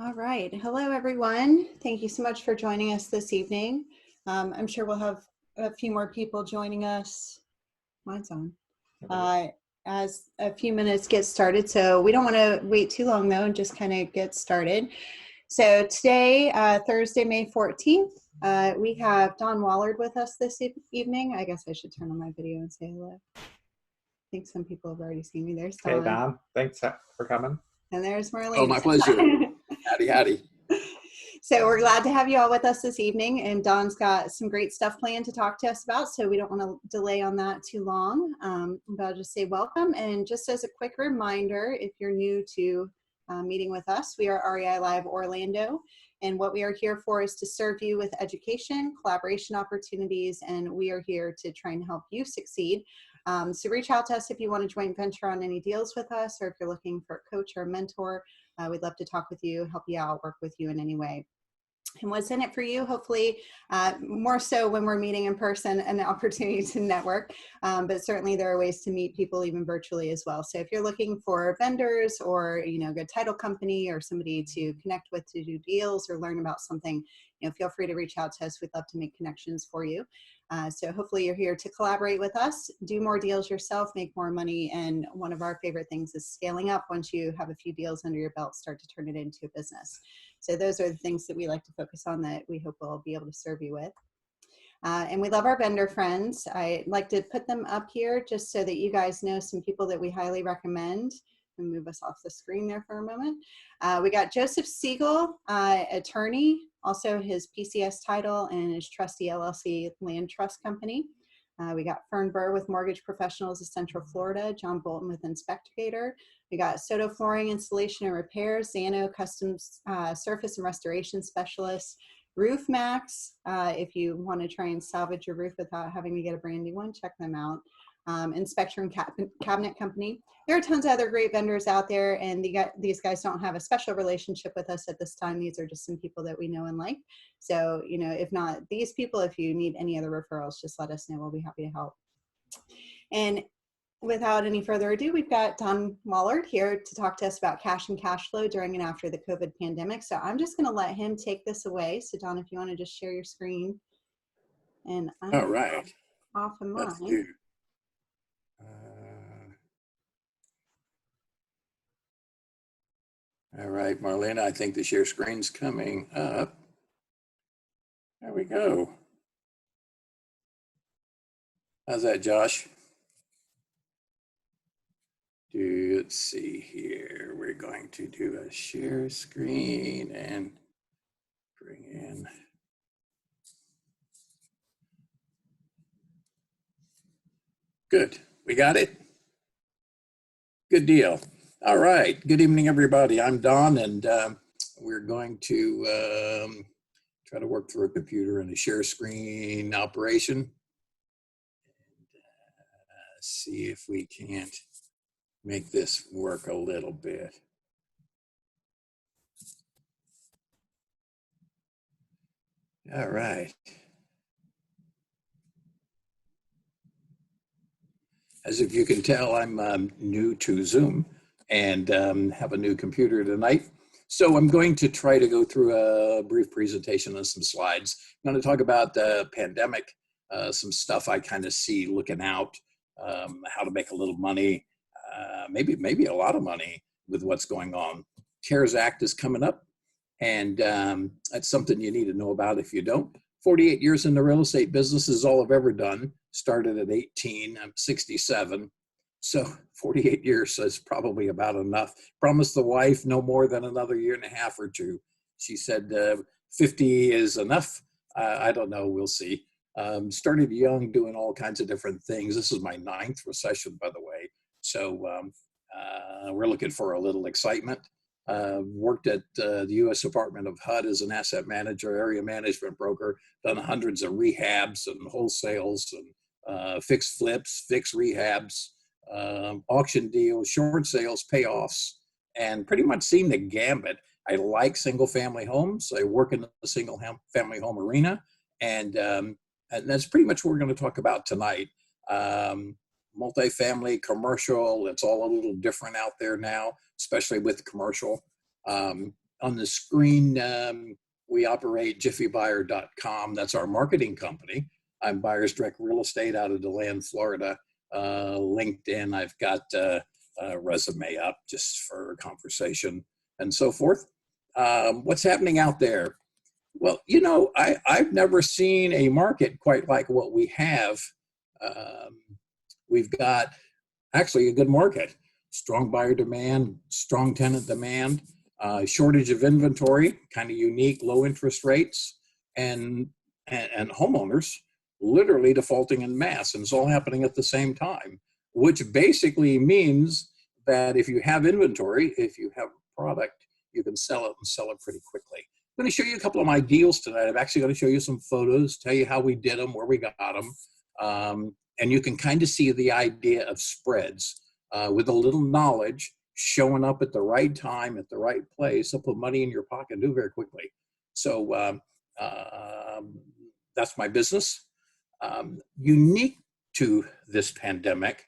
All right. Hello, everyone. Thank you so much for joining us this evening. I'm sure we'll have a few more people joining us. Mine's on. As a few minutes get started. So we don't want to wait too long, though, and just kind of get started. So today, Thursday, May 14th, we have Don Wollard with us this evening. I guess I should turn on my video and say hello. I think some people have already seen me. There's Don. Hey, Don. Thanks for coming. And there's Marlene. Oh, my pleasure. Howdy, howdy. So we're glad to have you all with us this evening, and Don's got some great stuff planned to talk to us about, so we don't want to delay on that too long, but I'll just say welcome. And just as a quick reminder, if you're new to meeting with us, we are REI Live Orlando, and what we are here for is to serve you with education, collaboration opportunities, and we are here to try and help you succeed. So reach out to us if you want to joint venture on any deals with us, or if you're looking for a coach or a mentor. We'd love to talk with you, help you out, work with you in any way. And what's in it for you, hopefully, more so when we're meeting in person, an opportunity to network, but certainly there are ways to meet people even virtually as well. So if you're looking for vendors or, a good title company or somebody to connect with to do deals or learn about something, feel free to reach out to us. We'd love to make connections for you. So hopefully you're here to collaborate with us, do more deals yourself, make more money. And one of our favorite things is scaling up. Once you have a few deals under your belt, start to turn it into a business. So those are the things that we like to focus on that we hope we'll be able to serve you with. And we love our vendor friends. I like to put them up here just so that you guys know some people that we highly recommend. And move us off the screen there for a moment. We got Joseph Siegel, attorney, also his PCS title and his trustee LLC Land Trust Company. We got Fern Burr with Mortgage Professionals of Central Florida, John Bolton with Inspectator. We got Soto Flooring Installation and Repairs, Zano Custom Surface and Restoration Specialist, Roof Max. If you want to try and salvage your roof without having to get a brand new one, check them out. Spectrum Cabinet Company. There are tons of other great vendors out there, and these guys don't have a special relationship with us at this time. These are just some people that we know and like. So, if not these people, if you need any other referrals, just let us know. We'll be happy to help. And without any further ado, we've got Don Wollard here to talk to us about cash and cash flow during and after the COVID pandemic. So I'm just going to let him take this away. So Don, if you want to just share your screen. And I'm all right. Off of mine. Let's do. All right, Marlena, I think the share screen's coming up. There we go. How's that, Josh? Let's see here. We're going to do a share screen and bring in. Good. We got it? Good deal. All right. Good evening, everybody. I'm Don, and we're going to try to work through a computer and a share screen operation. And, see if we can't make this work a little bit. All right. As if you can tell, I'm new to Zoom and have a new computer tonight. So I'm going to try to go through a brief presentation and some slides. I'm going to talk about the pandemic, some stuff I kind of see looking out, how to make a little money, maybe a lot of money with what's going on. CARES Act is coming up, and that's something you need to know about if you don't. 48 years in the real estate business is all I've ever done. Started at 18, I'm 67. So 48 years is probably about enough. Promised the wife no more than another year and a half or two. She said 50 is enough. I don't know, we'll see. Started young, doing all kinds of different things. This is my 9th recession, by the way. So we're looking for a little excitement. Worked at the U.S. Department of HUD as an asset manager, area management broker, done hundreds of rehabs and wholesales and fixed flips, fixed rehabs, auction deals, short sales, payoffs, and pretty much seen the gambit. I like single family homes. I work in the single family home arena, and that's pretty much what we're going to talk about tonight. Multifamily, commercial, it's all a little different out there now, especially with commercial. On the screen, we operate jiffybuyer.com. That's our marketing company. I'm Buyers Direct Real Estate out of DeLand, Florida. LinkedIn, I've got a resume up just for conversation and so forth. What's happening out there? Well, you know, I've never seen a market quite like what we have. We've got actually a good market, strong buyer demand, strong tenant demand, shortage of inventory, kind of unique, low interest rates, and homeowners literally defaulting en masse, and it's all happening at the same time, which basically means that if you have inventory, if you have product, you can sell it and sell it pretty quickly. I'm going to show you a couple of my deals tonight. I'm actually going to show you some photos, tell you how we did them, where we got them, and you can kind of see the idea of spreads with a little knowledge, showing up at the right time, at the right place. They'll put money in your pocket and do it very quickly. So that's my business. Unique to this pandemic,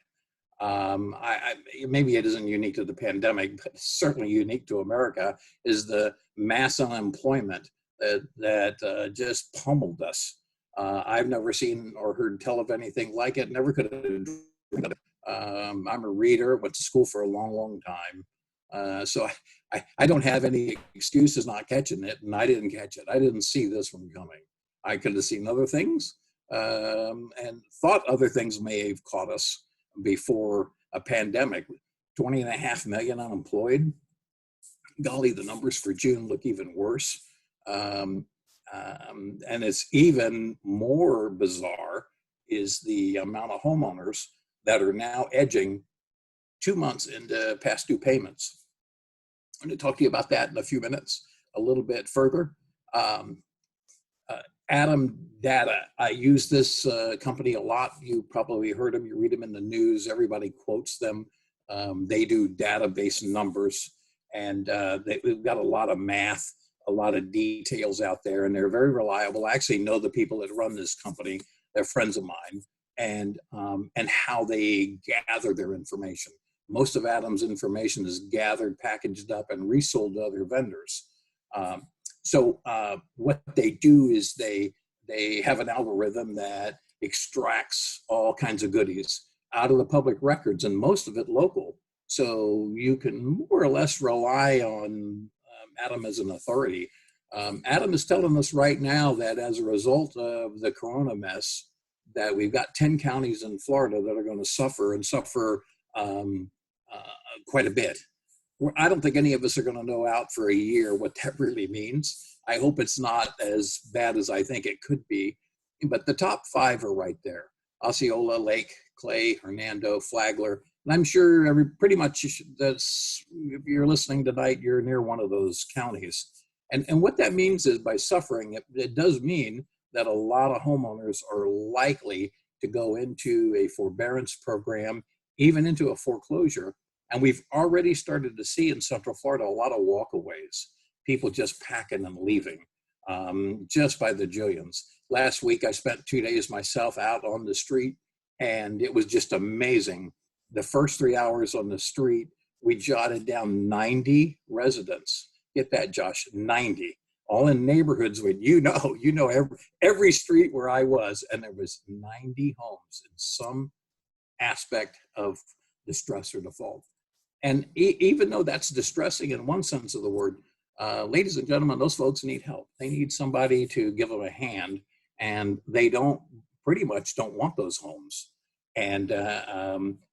maybe it isn't unique to the pandemic, but certainly unique to America, is the mass unemployment that just pummeled us. I've never seen or heard tell of anything like it. Never could have dreamed of it. I'm a reader, went to school for a long, long time. So I don't have any excuses not catching it, and I didn't catch it. I didn't see this one coming. I could have seen other things and thought other things may have caught us before a pandemic. 20.5 million unemployed. Golly, the numbers for June look even worse. And it's even more bizarre is the amount of homeowners that are now edging 2 months into past due payments. I'm going to talk to you about that in a few minutes, a little bit further. Adam Data, I use this company a lot. You probably heard them, you read them in the news, everybody quotes them. They do database numbers, and they've got a lot of math, a lot of details out there, and they're very reliable. I actually know the people that run this company. They're friends of mine, and how they gather their information. Most of Adam's information is gathered, packaged up, and resold to other vendors. So what they do is they have an algorithm that extracts all kinds of goodies out of the public records, and most of it local. So you can more or less rely on Adam as an authority. Adam is telling us right now that as a result of the corona mess, that we've got 10 counties in Florida that are going to suffer and suffer quite a bit. I don't think any of us are going to know out for a year what that really means. I hope it's not as bad as I think it could be, but the top 5 are right there. Osceola, Lake, Clay, Hernando, Flagler, and I'm sure pretty much that's, if you're listening tonight, you're near one of those counties. And what that means is by suffering, it does mean that a lot of homeowners are likely to go into a forbearance program, even into a foreclosure. And we've already started to see in Central Florida a lot of walkaways, people just packing and leaving just by the jillions. Last week, I spent 2 days myself out on the street, and it was just amazing. The first 3 hours on the street, we jotted down 90 residents. Get that, Josh, 90. All in neighborhoods with, every street where I was, and there was 90 homes in some aspect of distress or default. And even though that's distressing in one sense of the word, ladies and gentlemen, those folks need help. They need somebody to give them a hand, and they pretty much don't want those homes. And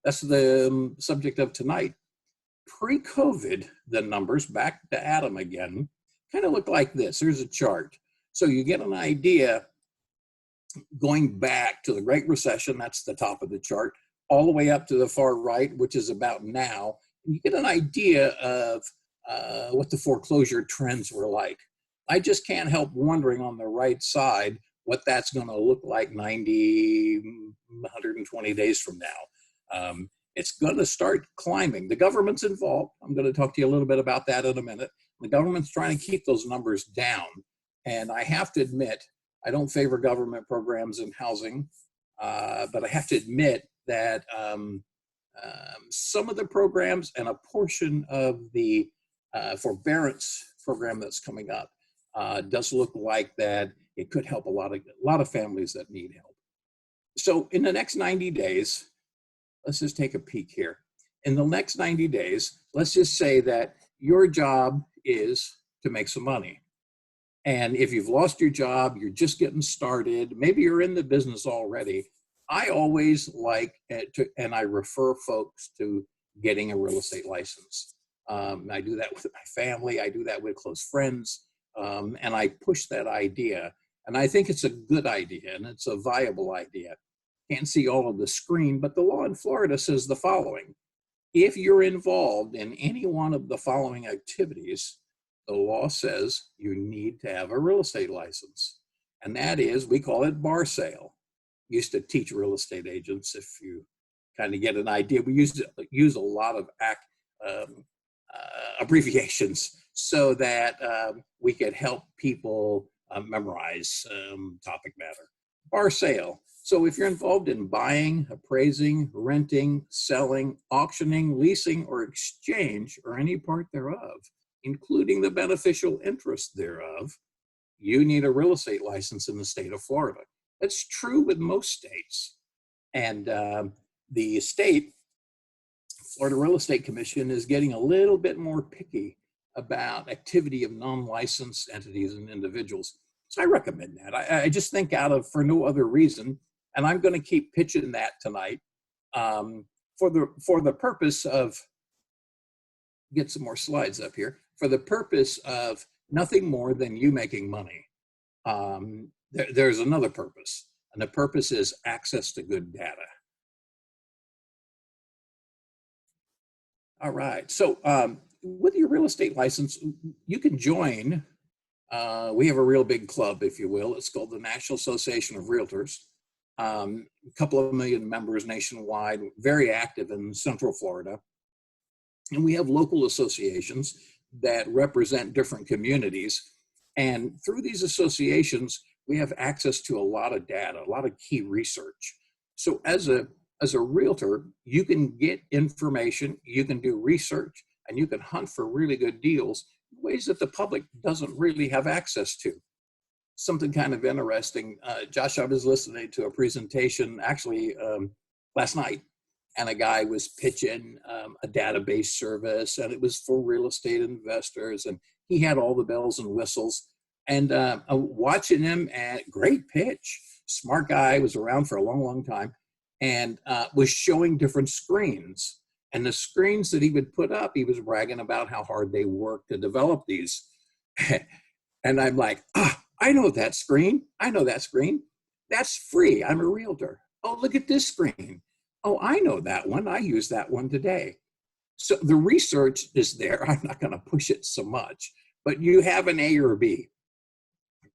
that's the subject of tonight. Pre-COVID, the numbers, back to Adam again, kind of look like this. Here's a chart. So you get an idea going back to the Great Recession, that's the top of the chart, all the way up to the far right, which is about now. And you get an idea of what the foreclosure trends were like. I just can't help wondering on the right side what that's going to look like 90, 120 days from now. It's going to start climbing. The government's involved. I'm going to talk to you a little bit about that in a minute. The government's trying to keep those numbers down. And I have to admit, I don't favor government programs in housing, but I have to admit that some of the programs and a portion of the forbearance program that's coming up does look like that it could help a lot of families that need help. So in the next 90 days, let's just take a peek here. In the next 90 days, let's just say that your job is to make some money. And if you've lost your job, you're just getting started, maybe you're in the business already, I always like and I refer folks to getting a real estate license. I do that with my family, I do that with close friends, and I push that idea. And I think it's a good idea and it's a viable idea. Can't see all of the screen, but the law in Florida says the following. If you're involved in any one of the following activities, the law says you need to have a real estate license. And that is, we call it bar sale. Used to teach real estate agents, if you kind of get an idea. We used to use a lot of abbreviations so that we could help people memorize topic matter. Bar sale. So if you're involved in buying, appraising, renting, selling, auctioning, leasing, or exchange, or any part thereof, including the beneficial interest thereof, you need a real estate license in the state of Florida. That's true with most states. And the state, Florida Real Estate Commission, is getting a little bit more picky about activity of non-licensed entities and individuals. So I recommend that. I just think for no other reason, and I'm going to keep pitching that tonight for the purpose of, get some more slides up here, for the purpose of nothing more than you making money. There's another purpose, and the purpose is access to good data. All right, so with your real estate license, you can join, we have a real big club, if you will. It's called the National Association of Realtors. A couple of million members nationwide, very active in Central Florida. And we have local associations that represent different communities. And through these associations, we have access to a lot of data, a lot of key research. So as a realtor, you can get information, you can do research, and you can hunt for really good deals in ways that the public doesn't really have access to. Something kind of interesting, Josh, I was listening to a presentation actually last night, and a guy was pitching a database service, and it was for real estate investors, and he had all the bells and whistles. And watching him, and great pitch, smart guy, was around for a long, long time, and was showing different screens. And the screens that he would put up, he was bragging about how hard they worked to develop these. And I'm like, I know that screen. I know that screen. That's free. I'm a realtor. Oh, look at this screen. Oh, I know that one. I use that one today. So the research is there. I'm not going to push it so much, but you have an A or a B.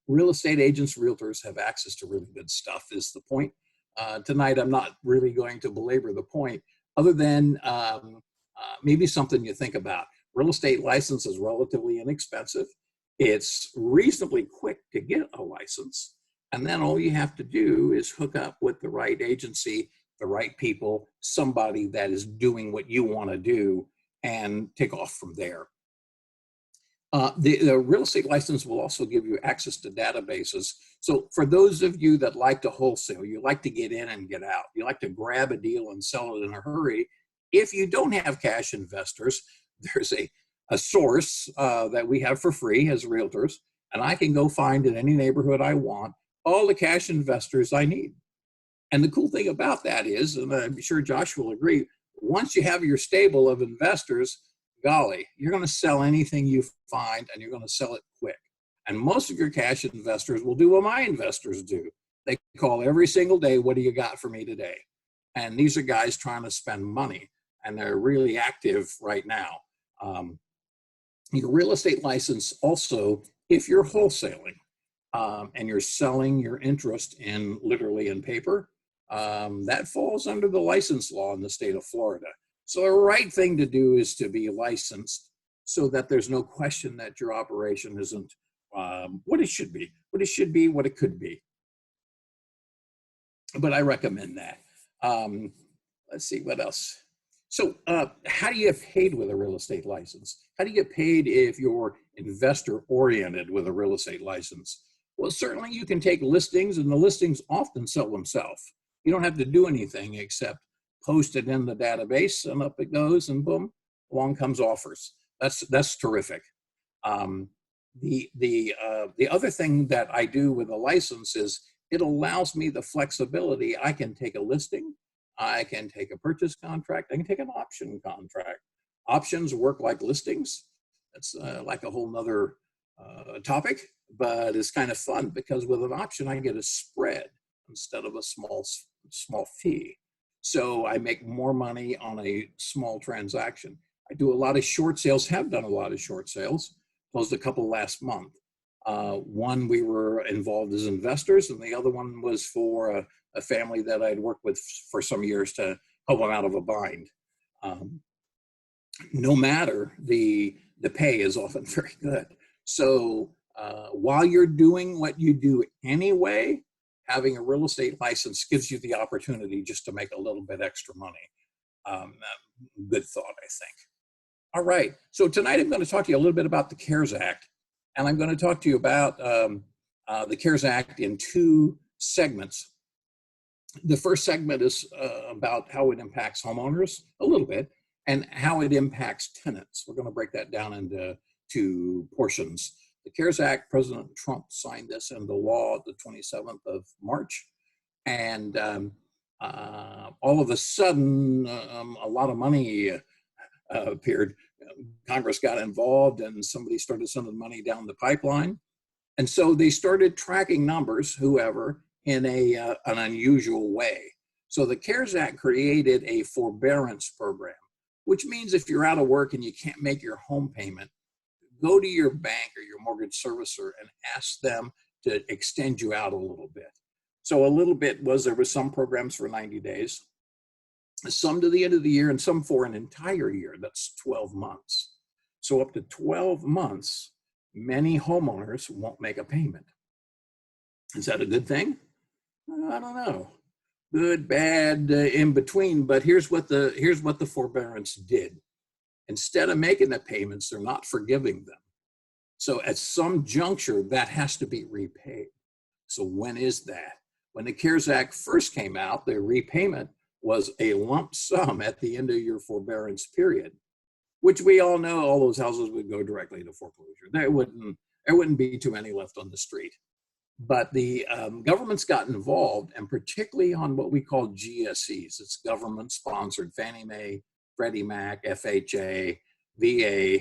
Real estate agents, realtors have access to really good stuff is the point. Tonight, I'm not really going to belabor the point other than maybe something you think about. Real estate license is relatively inexpensive. It's reasonably quick to get a license. And then all you have to do is hook up with the right agency, the right people, somebody that is doing what you want to do, and take off from there. The real estate license will also give you access to databases. So for those of you that like to wholesale, you like to get in and get out, you like to grab a deal and sell it in a hurry, if you don't have cash investors, there's a source that we have for free as realtors, and I can go find in any neighborhood I want all the cash investors I need. And the cool thing about that is, and I'm sure Josh will agree, once you have your stable of investors, golly, you're going to sell anything you find, and you're going to sell it quick. And most of your cash investors will do what my investors do. They call every single day, what do you got for me today? And these are guys trying to spend money, and they're really active right now. Your real estate license also, if you're wholesaling and you're selling your interest in literally in paper, that falls under the license law in the state of Florida. So the right thing to do is to be licensed so that there's no question that your operation isn't what it should be, what it could be. But I recommend that. Let's see what else. So how do you get paid with a real estate license? How do you get paid if you're investor oriented with a real estate license? Well, certainly you can take listings, and the listings often sell themselves. You don't have to do anything except post it in the database, and up it goes, and boom, along comes offers. That's terrific. The other thing that I do with a license is it allows me the flexibility. I can take a listing, I can take a purchase contract, I can take an option contract. Options work like listings. That's like a whole nother topic, but it's kind of fun because with an option I get a spread instead of a small fee. So I make more money on a small transaction. I do a lot of short sales, have done a lot of short sales, closed a couple last month. One we were involved as investors, and the other one was for a family that I'd worked with for some years to help them out of a bind. No matter, the pay is often very good. So while you're doing what you do anyway, having a real estate license gives you the opportunity just to make a little bit extra money. Good thought, I think. All right, so tonight I'm going to talk to you a little bit about the CARES Act, and I'm going to talk to you about the CARES Act in two segments. The first segment is about how it impacts homeowners a little bit, and how it impacts tenants. We're going to break that down into two portions. The CARES Act, President Trump signed this into law the 27th of March, and all of a sudden, a lot of money appeared. Congress got involved, and somebody started sending money down the pipeline. And so they started tracking numbers, whoever, in an unusual way. So the CARES Act created a forbearance program, which means if you're out of work and you can't make your home payment, go to your bank or your mortgage servicer and ask them to extend you out a little bit. So a little bit was, there was some programs for 90 days, some to the end of the year, and some for an entire year. That's 12 months. So up to 12 months, many homeowners won't make a payment. Is that a good thing? I don't know. Good, bad, in between. But here's what the forbearance did. Instead of making the payments, they're not forgiving them. So at some juncture, that has to be repaid. So when is that? When the CARES Act first came out, the repayment was a lump sum at the end of your forbearance period, which we all know all those houses would go directly to foreclosure. There wouldn't be too many left on the street. But the government's got involved, and particularly on what we call GSEs. It's government-sponsored, Fannie Mae, Freddie Mac, FHA, VA,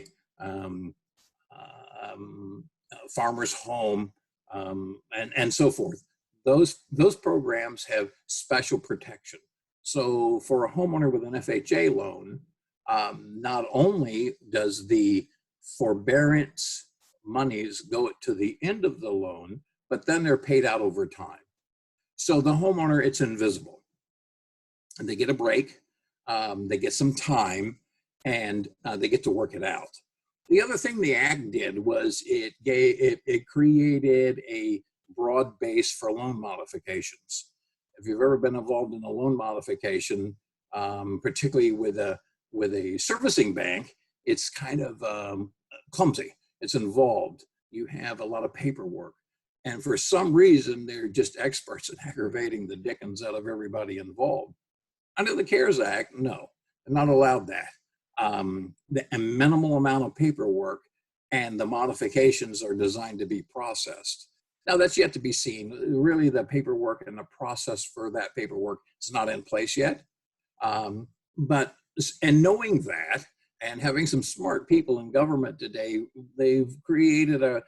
Farmers Home, and so forth. Those programs have special protection. So for a homeowner with an FHA loan, not only does the forbearance monies go to the end of the loan, but then they're paid out over time. So the homeowner, it's invisible. And they get a break, they get some time, and they get to work it out. The other thing the Act did was it created a broad base for loan modifications. If you've ever been involved in a loan modification, particularly with a servicing bank, it's kind of clumsy. It's involved. You have a lot of paperwork. And for some reason, they're just experts at aggravating the dickens out of everybody involved. Under the CARES Act, no, they're not allowed that. A minimal amount of paperwork, and the modifications are designed to be processed. Now, that's yet to be seen. Really, the paperwork and the process for that paperwork is not in place yet. And knowing that, and having some smart people in government today, they've created a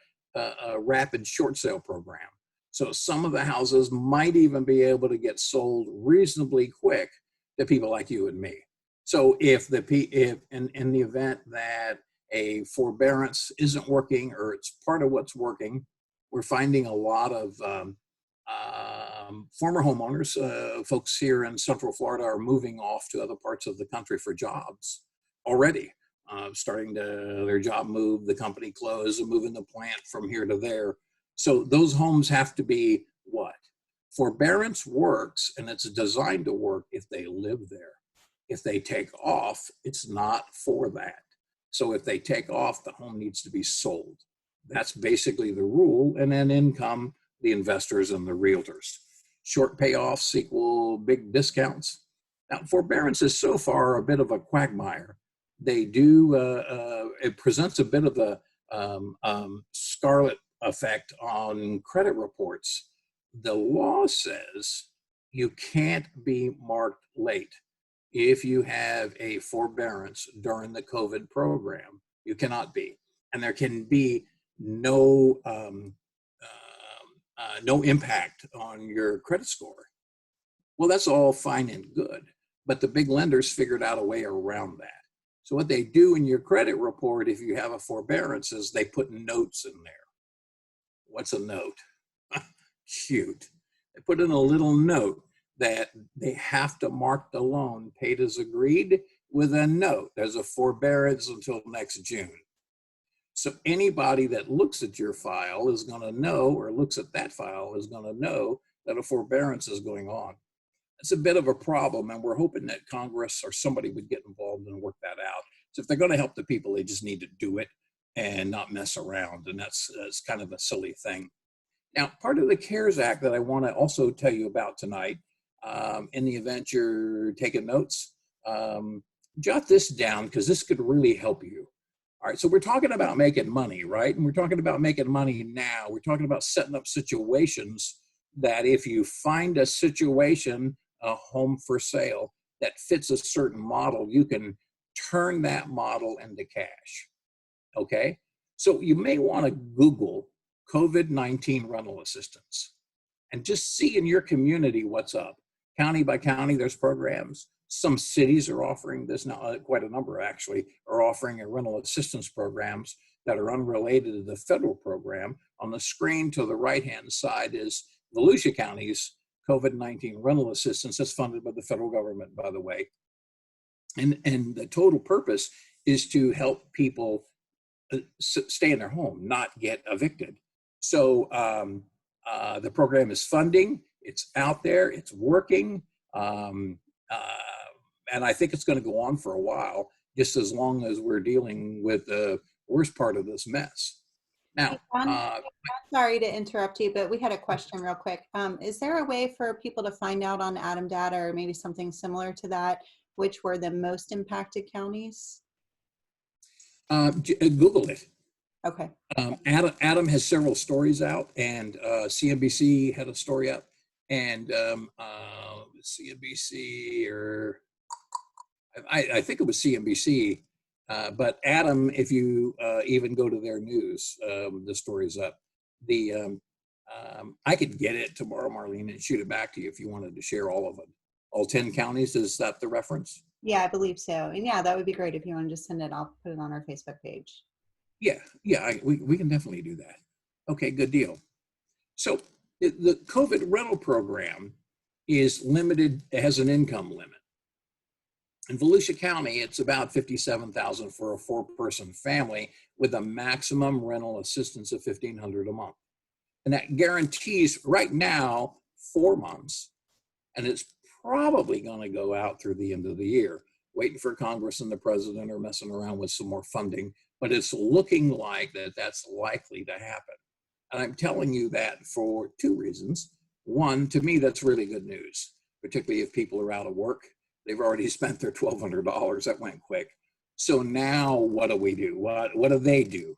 rapid short sale program. So some of the houses might even be able to get sold reasonably quick to people like you and me. So if in the event that a forbearance isn't working, or it's part of what's working, we're finding a lot of former homeowners, folks here in Central Florida, are moving off to other parts of the country for jobs already. Starting their job move, the company close, and moving the plant from here to there. So those homes have to be what? Forbearance works, and it's designed to work if they live there. If they take off, it's not for that. So if they take off, the home needs to be sold. That's basically the rule. And then income, the investors and the realtors. Short payoffs equal big discounts. Now, forbearances so far are a bit of a quagmire. They do, it presents a bit of a scarlet effect on credit reports. The law says you can't be marked late. If you have a forbearance during the COVID program, you cannot be. And there can be no no impact on your credit score. Well, that's all fine and good, but the big lenders figured out a way around that. So what they do in your credit report, if you have a forbearance, is they put notes in there. What's a note? Cute. They put in a little note that they have to mark the loan paid as agreed with a note. There's a forbearance until next June. So anybody that looks at your file is going to know, or looks at that file is going to know that a forbearance is going on. It's a bit of a problem, and we're hoping that Congress or somebody would get involved and work that out. So if they're going to help the people, they just need to do it and not mess around, and that's kind of a silly thing. Now, part of the CARES Act that I want to also tell you about tonight, in the event you're taking notes, jot this down because this could really help you. All right, so we're talking about making money, right? And we're talking about making money now. We're talking about setting up situations that if you find a situation, a home for sale, that fits a certain model, you can turn that model into cash, okay? So you may want to Google COVID-19 rental assistance and just see in your community what's up. County by county, there's programs. Some cities are offering this now, quite a number actually, are offering a rental assistance programs that are unrelated to the federal program. On the screen to the right-hand side is Volusia County's COVID-19 rental assistance. That's funded by the federal government, by the way. And the total purpose is to help people stay in their home, not get evicted. So the program is funding, it's out there, it's working. And I think it's going to go on for a while, just as long as we're dealing with the worst part of this mess. Now, sorry to interrupt you, but we had a question real quick. Is there a way for people to find out on Adam data or maybe something similar to that, which were the most impacted counties? Google it. Okay. Adam has several stories out, and CNBC had a story up, and CNBC, or I think it was CNBC, but Adam, if you even go to their news, the story's up. I could get it tomorrow, Marlene, and shoot it back to you if you wanted to share all of it. All 10 counties, is that the reference? Yeah, I believe so. And yeah, that would be great if you want to just send it. I'll put it on our Facebook page. Yeah, we can definitely do that. Okay, good deal. So the COVID rental program is limited, it has an income limit. In Volusia County, it's about $57,000 for a 4-person family with a maximum rental assistance of $1,500 a month. And that guarantees right now 4 months, and it's probably going to go out through the end of the year. Waiting for Congress and the president are messing around with some more funding, but it's looking like that's likely to happen. And I'm telling you that for 2 reasons. One, to me, that's really good news, particularly if people are out of work. They've already spent their $1,200. That went quick. So now what do we do? What do they do?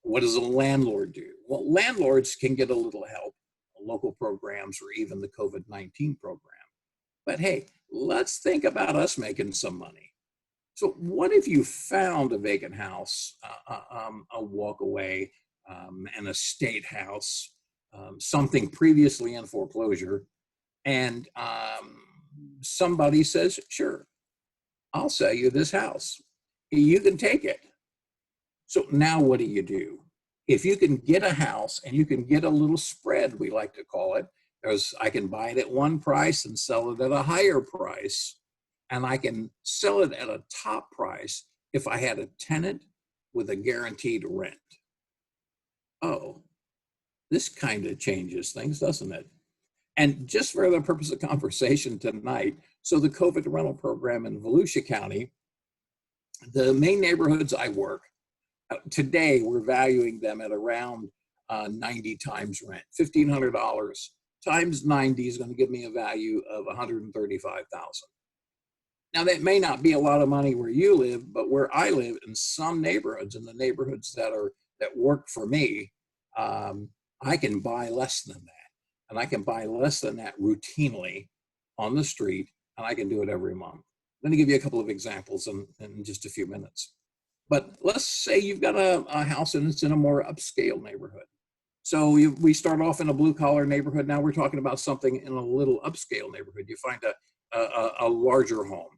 What does a landlord do? Well, landlords can get a little help, local programs, or even the COVID-19 program. But hey, let's think about us making some money. So what if you found a vacant house, a walk away, an estate house, something previously in foreclosure, and somebody says, sure, I'll sell you this house. You can take it. So now what do? If you can get a house and you can get a little spread, we like to call it, I can buy it at one price and sell it at a higher price, and I can sell it at a top price if I had a tenant with a guaranteed rent. Oh, this kind of changes things, doesn't it? And just for the purpose of conversation tonight, so the COVID rental program in Volusia County, the main neighborhoods I work, today we're valuing them at around 90 times rent. $1,500 times 90 is going to give me a value of $135,000. Now that may not be a lot of money where you live, but where I live in some neighborhoods, in the neighborhoods that work for me, I can buy less than that. And I can buy less than that routinely on the street, and I can do it every month. I'm going to give you a couple of examples in just a few minutes. But let's say you've got a house and it's in a more upscale neighborhood. So we start off in a blue collar neighborhood. Now we're talking about something in a little upscale neighborhood. You find a larger home.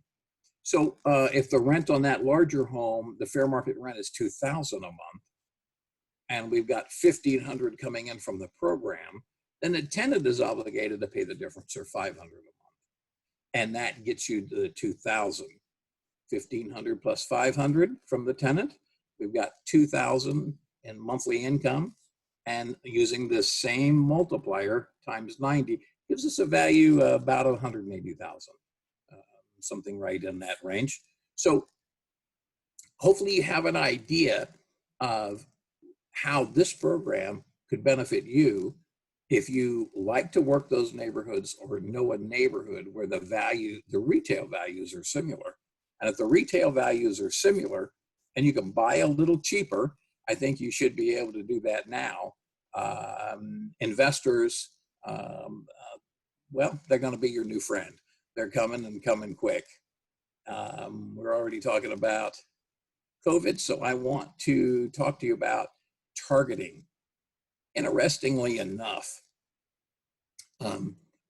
So if the rent on that larger home, the fair market rent is $2,000 a month, and we've got $1,500 coming in from the program, then the tenant is obligated to pay the difference, or $500 a month. And that gets you to the $2,000. $1,500 plus $500 from the tenant. We've got $2,000 in monthly income, and using the same multiplier times 90 gives us a value of about $180,000, something right in that range. So hopefully you have an idea of how this program could benefit you if you like to work those neighborhoods or know a neighborhood where the retail values are similar. And if the retail values are similar and you can buy a little cheaper, I think you should be able to do that now. Investors, well, they're going to be your new friend. They're coming and coming quick. We're already talking about COVID, so I want to talk to you about targeting. Interestingly enough,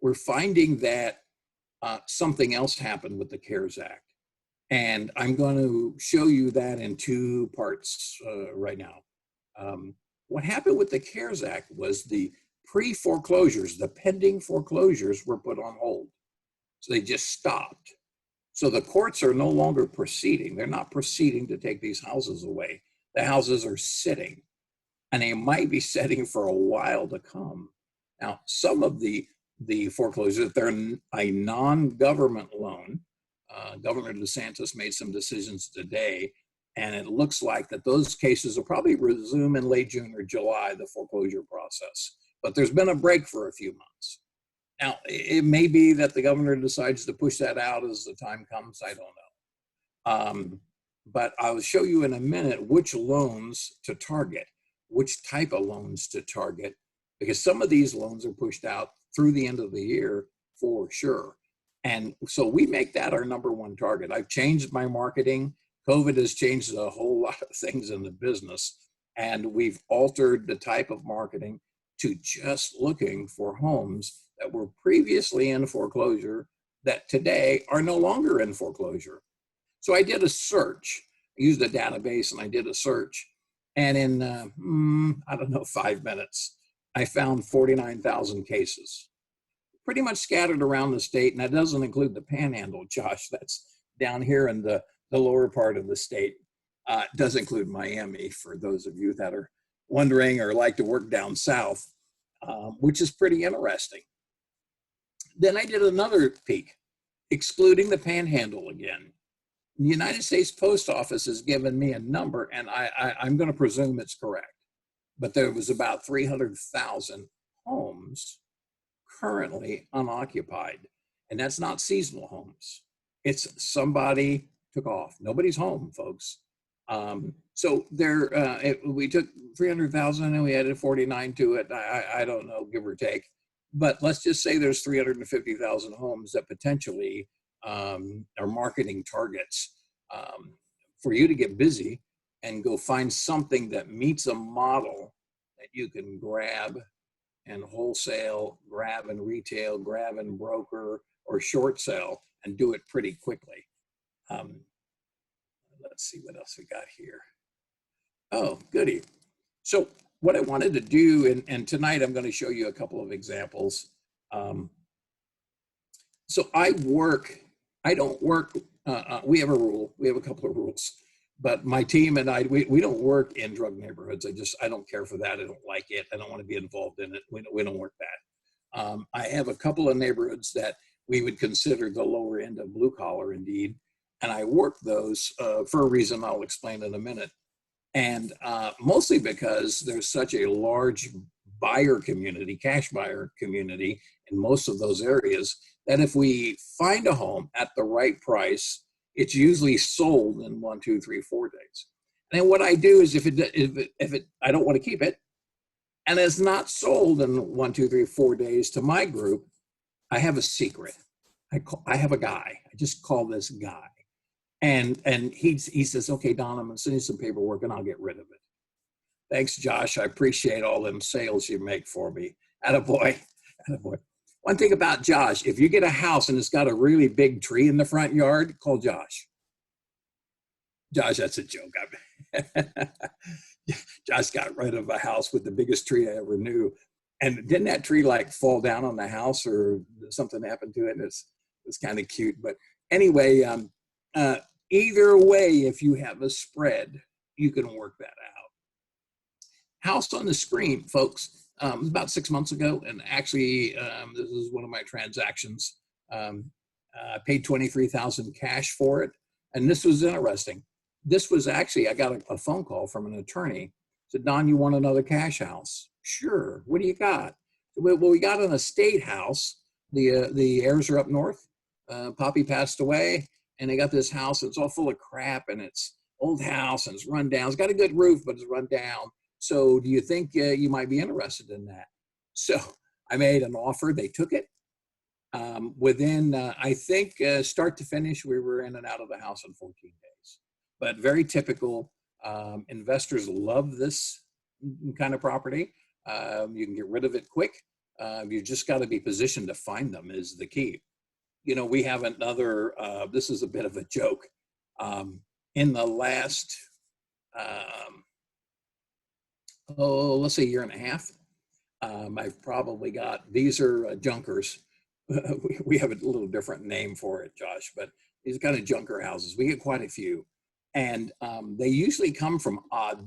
we're finding that something else happened with the CARES Act. And I'm going to show you that in two parts right now. What happened with the CARES Act was the pre-foreclosures, the pending foreclosures were put on hold. So they just stopped. So the courts are no longer proceeding. They're not proceeding to take these houses away. The houses are sitting, and they might be sitting for a while to come. Now, some of the foreclosures, if they're a non-government loan, Governor DeSantis made some decisions today, and it looks like that those cases will probably resume in late June or July, the foreclosure process. But there's been a break for a few months. Now, it may be that the governor decides to push that out as the time comes. I don't know. But I'll show you in a minute which loans to target, which type of loans to target, because some of these loans are pushed out through the end of the year for sure. And so we make that our number one target. I've changed my marketing. COVID has changed a whole lot of things in the business, and we've altered the type of marketing to just looking for homes that were previously in foreclosure that today are no longer in foreclosure. So I did a search. I used a database and I did a search. And in, I don't know, 5 minutes, I found 49,000 cases, pretty much scattered around the state. And that doesn't include the panhandle, Josh. That's down here in the lower part of the state. It does include Miami, for those of you that are wondering or like to work down south, which is pretty interesting. Then I did another peek, excluding the panhandle again. The United States Post Office has given me a number, and I'm going to presume it's correct. But there was about 300,000 homes currently unoccupied. And that's not seasonal homes. It's somebody took off. Nobody's home, folks. So we took 300,000 and we added 49 to it. I don't know, give or take. But let's just say there's 350,000 homes that potentially are marketing targets for you to get busy and go find something that meets a model that you can grab and wholesale, grab and retail, grab and broker, or short sell, and do it pretty quickly. Let's see what else we got here. Oh, goody. So what I wanted to do, and tonight I'm going to show you a couple of examples. So I don't work, we have a rule, we have a couple of rules, but my team and I, we don't work in drug neighborhoods. I don't care for that. I don't like it. I don't want to be involved in it. We don't work that. I have a couple of neighborhoods that we would consider the lower end of blue collar indeed. And I work those for a reason I'll explain in a minute. And mostly because there's such a large buyer community, cash buyer community in most of those areas, that if we find a home at the right price, it's usually sold in 1, 2, 3, 4 days. And then what I do is if I don't want to keep it, and it's not sold in 1, 2, 3, 4 days to my group, I have a secret. I have a guy. I just call this guy. And he says, okay, Don, I'm going to send you some paperwork and I'll get rid of it. Thanks, Josh. I appreciate all them sales you make for me. Attaboy. Attaboy. One thing about Josh, if you get a house and it's got a really big tree in the front yard, call Josh. Josh, that's a joke. Josh got rid of a house with the biggest tree I ever knew. And didn't that tree like fall down on the house or something happened to it? It's kind of cute. But anyway, either way, if you have a spread, you can work that out. House on the screen, folks, it was about 6 months ago. And actually, this is one of my transactions. I paid $23,000 cash for it. And this was interesting. This was actually, I got a phone call from an attorney. Said, Don, you want another cash house? Sure. What do you got? Well, we got an estate house. The heirs are up north. Poppy passed away, and they got this house. It's all full of crap, and it's old house, and it's run down. It's got a good roof, but it's run down. So do you think you might be interested in that? So I made an offer. They took it. Within, I think, start to finish, we were in and out of the house in 14 days. But very typical. Investors love this kind of property. You can get rid of it quick. You just got to be positioned to find them is the key. You know, we have another, this is a bit of a joke. In the last, let's say 1.5 years, I've probably got, these are junkers. We have a little different name for it, Josh, but these kind of junker houses. We get quite a few. And they usually come from odds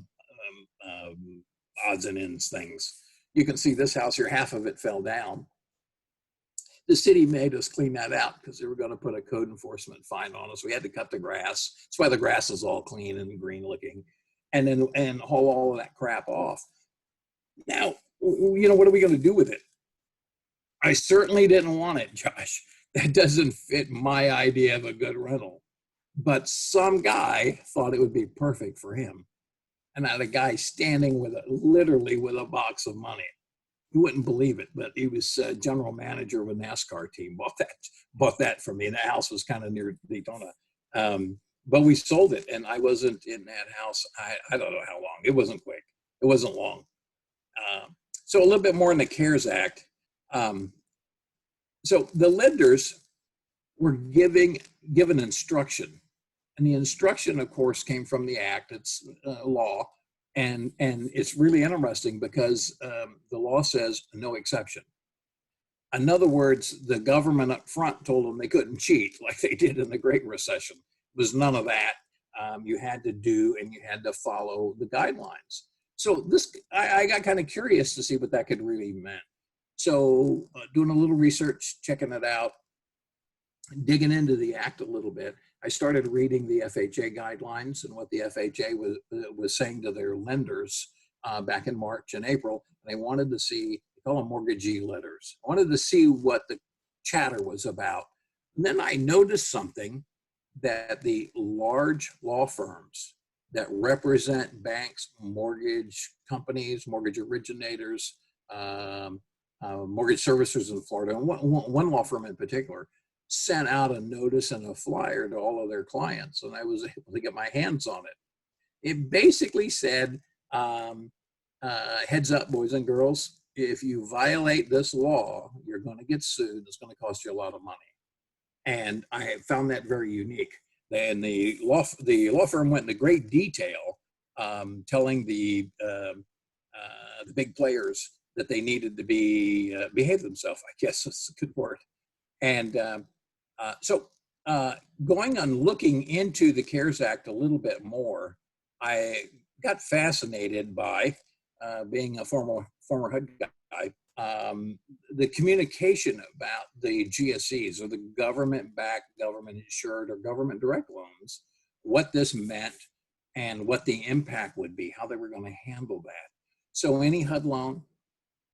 and ends things. You can see this house here, half of it fell down. The city made us clean that out because they were going to put a code enforcement fine on us. We had to cut the grass. That's why the grass is all clean and green looking, and then haul all of that crap off. Now, you know, what are we going to do with it? I certainly didn't want it, Josh. That doesn't fit my idea of a good rental. But some guy thought it would be perfect for him. And I had a guy standing with literally with a box of money. You wouldn't believe it, but he was general manager of a NASCAR team. Bought that from me. And the house was kind of near Daytona. But we sold it, and I wasn't in that house. I don't know how long. It wasn't quick. It wasn't long. So a little bit more in the CARES Act. So the lenders were given instruction. And the instruction, of course, came from the act. It's law. And it's really interesting because the law says no exception. In other words, the government up front told them they couldn't cheat like they did in the Great Recession. It was none of that. You had to do and you had to follow the guidelines. So this, I got kind of curious to see what that could really mean. So doing a little research, checking it out, digging into the act a little bit, I started reading the FHA guidelines and what the FHA was saying to their lenders back in March and April. They wanted to see, they call them mortgagee letters. I wanted to see what the chatter was about. And then I noticed something, that the large law firms that represent banks, mortgage companies, mortgage originators, mortgage servicers in Florida, and one law firm in particular, sent out a notice and a flyer to all of their clients, and I was able to get my hands on it. It basically said, heads up, boys and girls, if you violate this law, you're going to get sued. It's going to cost you a lot of money. And I found that very unique. And the law firm went into great detail, telling the big players that they needed to behave themselves. I guess that's a good word. And so going on looking into the CARES Act a little bit more, I got fascinated by being a former HUD guy. the communication about the GSEs, or the government-backed, government-insured, or government-direct loans, what this meant and what the impact would be, how they were going to handle that. So any HUD loan,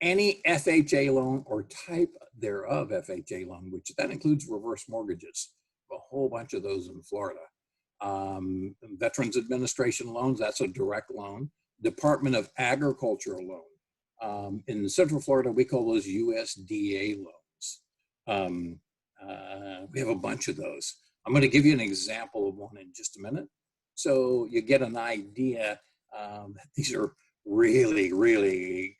any FHA loan or type thereof FHA loan, which that includes reverse mortgages, a whole bunch of those in Florida. Veterans Administration loans, that's a direct loan. Department of Agriculture loan. In Central Florida, we call those USDA loans. We have a bunch of those. I'm going to give you an example of one in just a minute, so you get an idea that these are really, really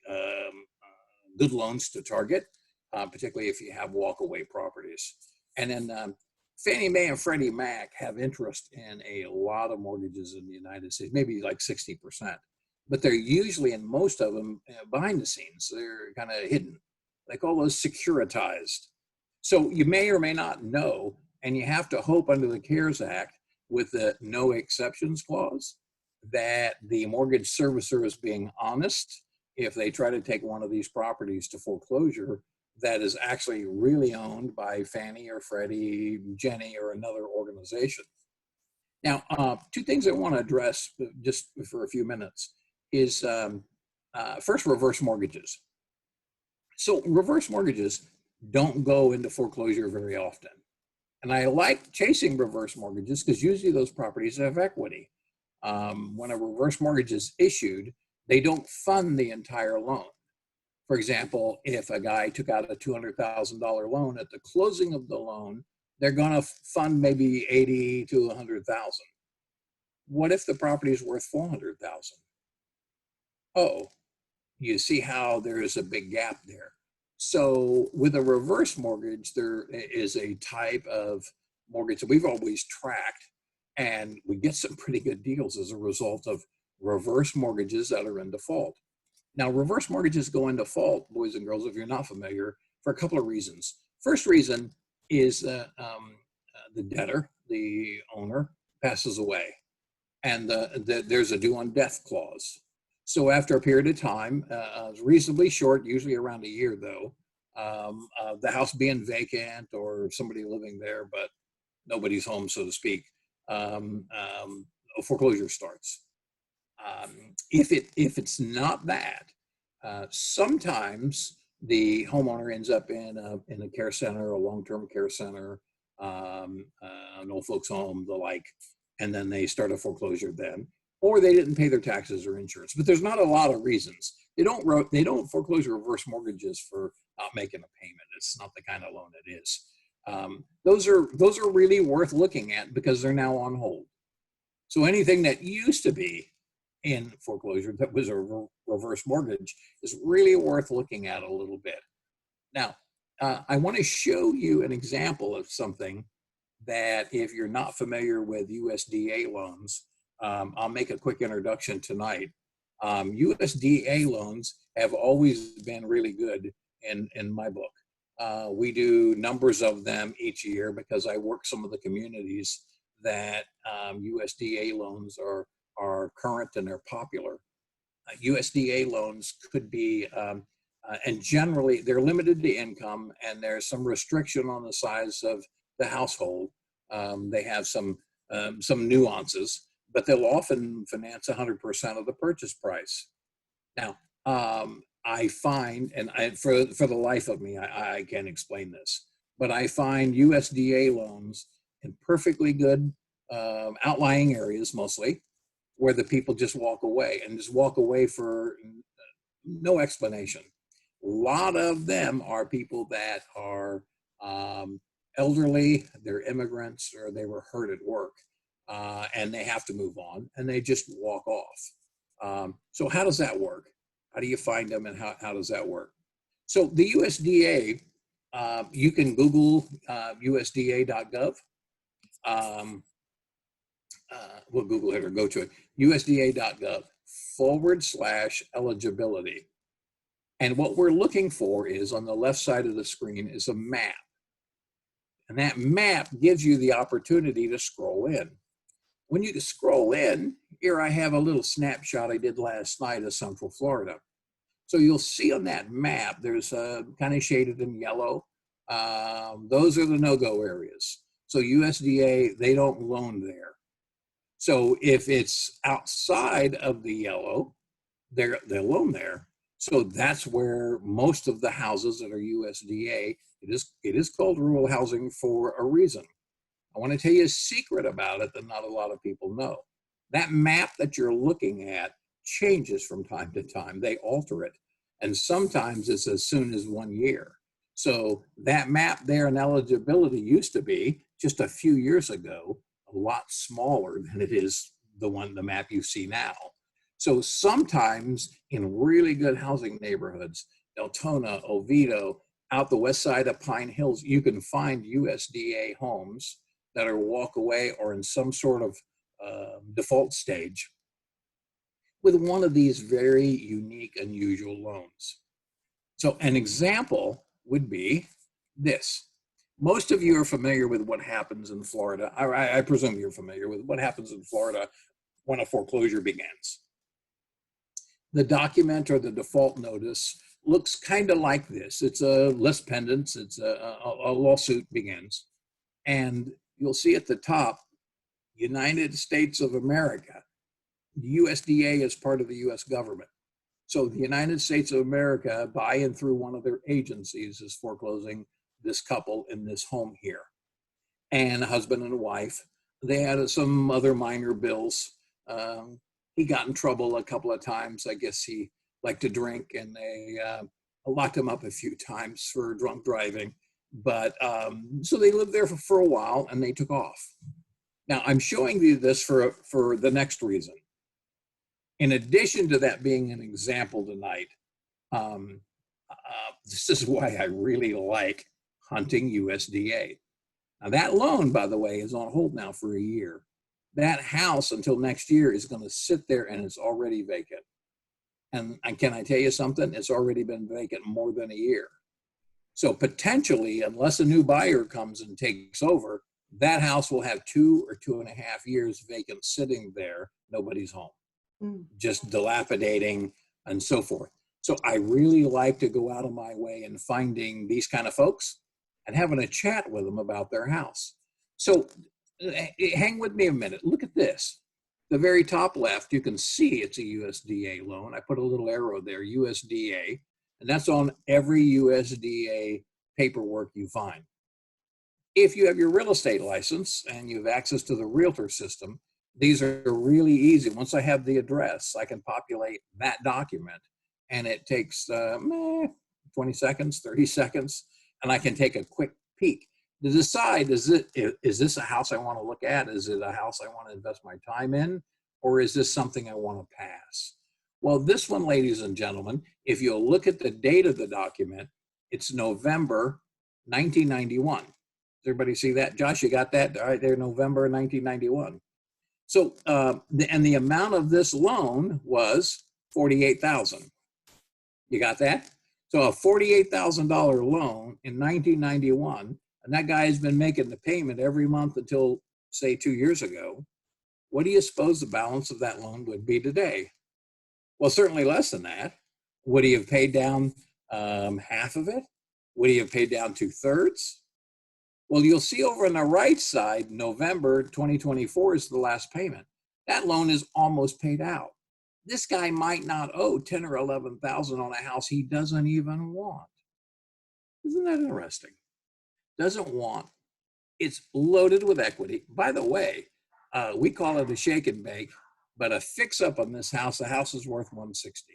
good loans to target, particularly if you have walkaway properties. And then Fannie Mae and Freddie Mac have interest in a lot of mortgages in the United States, maybe like 60%. But they're usually, in most of them, behind the scenes. They're kind of hidden. They call those securitized. So you may or may not know, and you have to hope under the CARES Act with the no exceptions clause that the mortgage servicer is being honest if they try to take one of these properties to foreclosure that is actually really owned by Fannie or Freddie, Jenny, or another organization. Now, two things I want to address just for a few minutes is first, reverse mortgages. So reverse mortgages don't go into foreclosure very often. And I like chasing reverse mortgages because usually those properties have equity. When a reverse mortgage is issued, they don't fund the entire loan. For example, if a guy took out a $200,000 loan, at the closing of the loan, they're going to fund maybe $80,000 to $100,000. What if the property is worth $400,000? Oh, you see how there is a big gap there. So with a reverse mortgage, there is a type of mortgage that we've always tracked, and we get some pretty good deals as a result of reverse mortgages that are in default. Now, reverse mortgages go in default, boys and girls, if you're not familiar, for a couple of reasons. First reason is that the debtor, the owner, passes away, and there's a due on death clause. So after a period of time, reasonably short, usually around a year though, the house being vacant or somebody living there, but nobody's home, so to speak, a foreclosure starts. If it's not that, sometimes the homeowner ends up in a care center, a long-term care center, an old folks home, the like, and then they start a foreclosure then, or they didn't pay their taxes or insurance. But there's not a lot of reasons. They don't foreclose reverse mortgages for not making a payment. It's not the kind of loan it is. Those are really worth looking at because they're now on hold. So anything that used to be in foreclosure that was a reverse mortgage is really worth looking at a little bit. Now, I want to show you an example of something that, if you're not familiar with USDA loans, I'll make a quick introduction tonight. USDA loans have always been really good in my book. We do numbers of them each year because I work some of the communities that USDA loans are current and they're popular. USDA loans could be, and generally they're limited to income, and there's some restriction on the size of the household. They have some nuances, but they'll often finance 100% of the purchase price. Now, I find, and for the life of me, I can't explain this, but I find USDA loans in perfectly good outlying areas, mostly, where the people just walk away for no explanation. A lot of them are people that are elderly, they're immigrants, or they were hurt at work, and they have to move on, and they just walk off. So how does that work? How do you find them, and how does that work? So the USDA, you can Google usda.gov. We'll Google it or go to it, usda.gov/eligibility. And what we're looking for is, on the left side of the screen is a map. And that map gives you the opportunity to scroll in. When you scroll in, here I have a little snapshot I did last night of Central Florida. So you'll see on that map, there's kind of shaded in yellow. Those are the no-go areas. So USDA, they don't loan there. So if it's outside of the yellow, they'll loan there. So that's where most of the houses that are USDA, it is called rural housing for a reason. I want to tell you a secret about it that not a lot of people know. That map that you're looking at changes from time to time. They alter it. And sometimes it's as soon as 1 year. So that map there and eligibility used to be just a few years ago, a lot smaller than it is the map you see now. So sometimes in really good housing neighborhoods, Deltona, Oviedo, out the west side of Pine Hills, you can find USDA homes that are walk away or in some sort of default stage with one of these very unique, unusual loans. So an example would be this. Most of you are familiar with what happens in Florida. I presume you're familiar with what happens in Florida when a foreclosure begins. The document or the default notice looks kind of like this. It's a list pendants, it's a lawsuit begins. And you'll see at the top, United States of America. The USDA is part of the US government. So the United States of America, by and through one of their agencies, is foreclosing this couple in this home here. And a husband and a wife, they had some other minor bills. He got in trouble a couple of times. I guess he liked to drink, and they locked him up a few times for drunk driving. But so they lived there for a while, and they took off. Now, I'm showing you this for the next reason. In addition to that being an example tonight, this is why I really like hunting USDA. Now that loan, by the way, is on hold now for a year. That house until next year is going to sit there and it's already vacant. And can I tell you something? It's already been vacant more than a year. So potentially, unless a new buyer comes and takes over, that house will have 2 or 2.5 years vacant sitting there. Nobody's home. Just dilapidating and so forth. So I really like to go out of my way and finding these kind of folks and having a chat with them about their house. So hang with me a minute. Look at this. The very top left, you can see it's a USDA loan. I put a little arrow there, USDA, and that's on every USDA paperwork you find. If you have your real estate license and you have access to the realtor system, these are really easy. Once I have the address, I can populate that document, and it takes 20 seconds, 30 seconds, and I can take a quick peek to decide, is this a house I want to look at? Is it a house I want to invest my time in? Or is this something I want to pass? Well, this one, ladies and gentlemen, if you'll look at the date of the document, it's November 1991. Does everybody see that? Josh, you got that? All right, there, November 1991. So, and the amount of this loan was $48,000. You got that? So a $48,000 loan in 1991, and that guy has been making the payment every month until, say, 2 years ago. What do you suppose the balance of that loan would be today? Well, certainly less than that. Would he have paid down half of it? Would he have paid down 2/3? Well, you'll see over on the right side, November 2024 is the last payment. That loan is almost paid out. This guy might not owe 10 or 11,000 on a house he doesn't even want. Isn't that interesting? Doesn't want. It's loaded with equity. By the way, we call it a shake and bake, but a fix up on this house, the house is worth 160.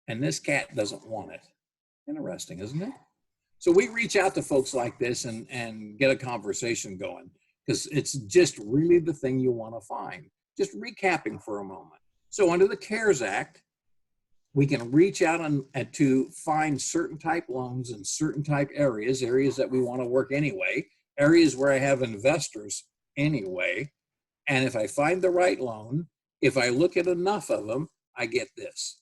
And this cat doesn't want it. Interesting, isn't it? So we reach out to folks like this and get a conversation going, because it's just really the thing you want to find. Just recapping for a moment. So under the CARES Act, we can reach out and to find certain type loans in certain type areas that we want to work anyway, areas where I have investors anyway. And if I find the right loan, if I look at enough of them, I get this.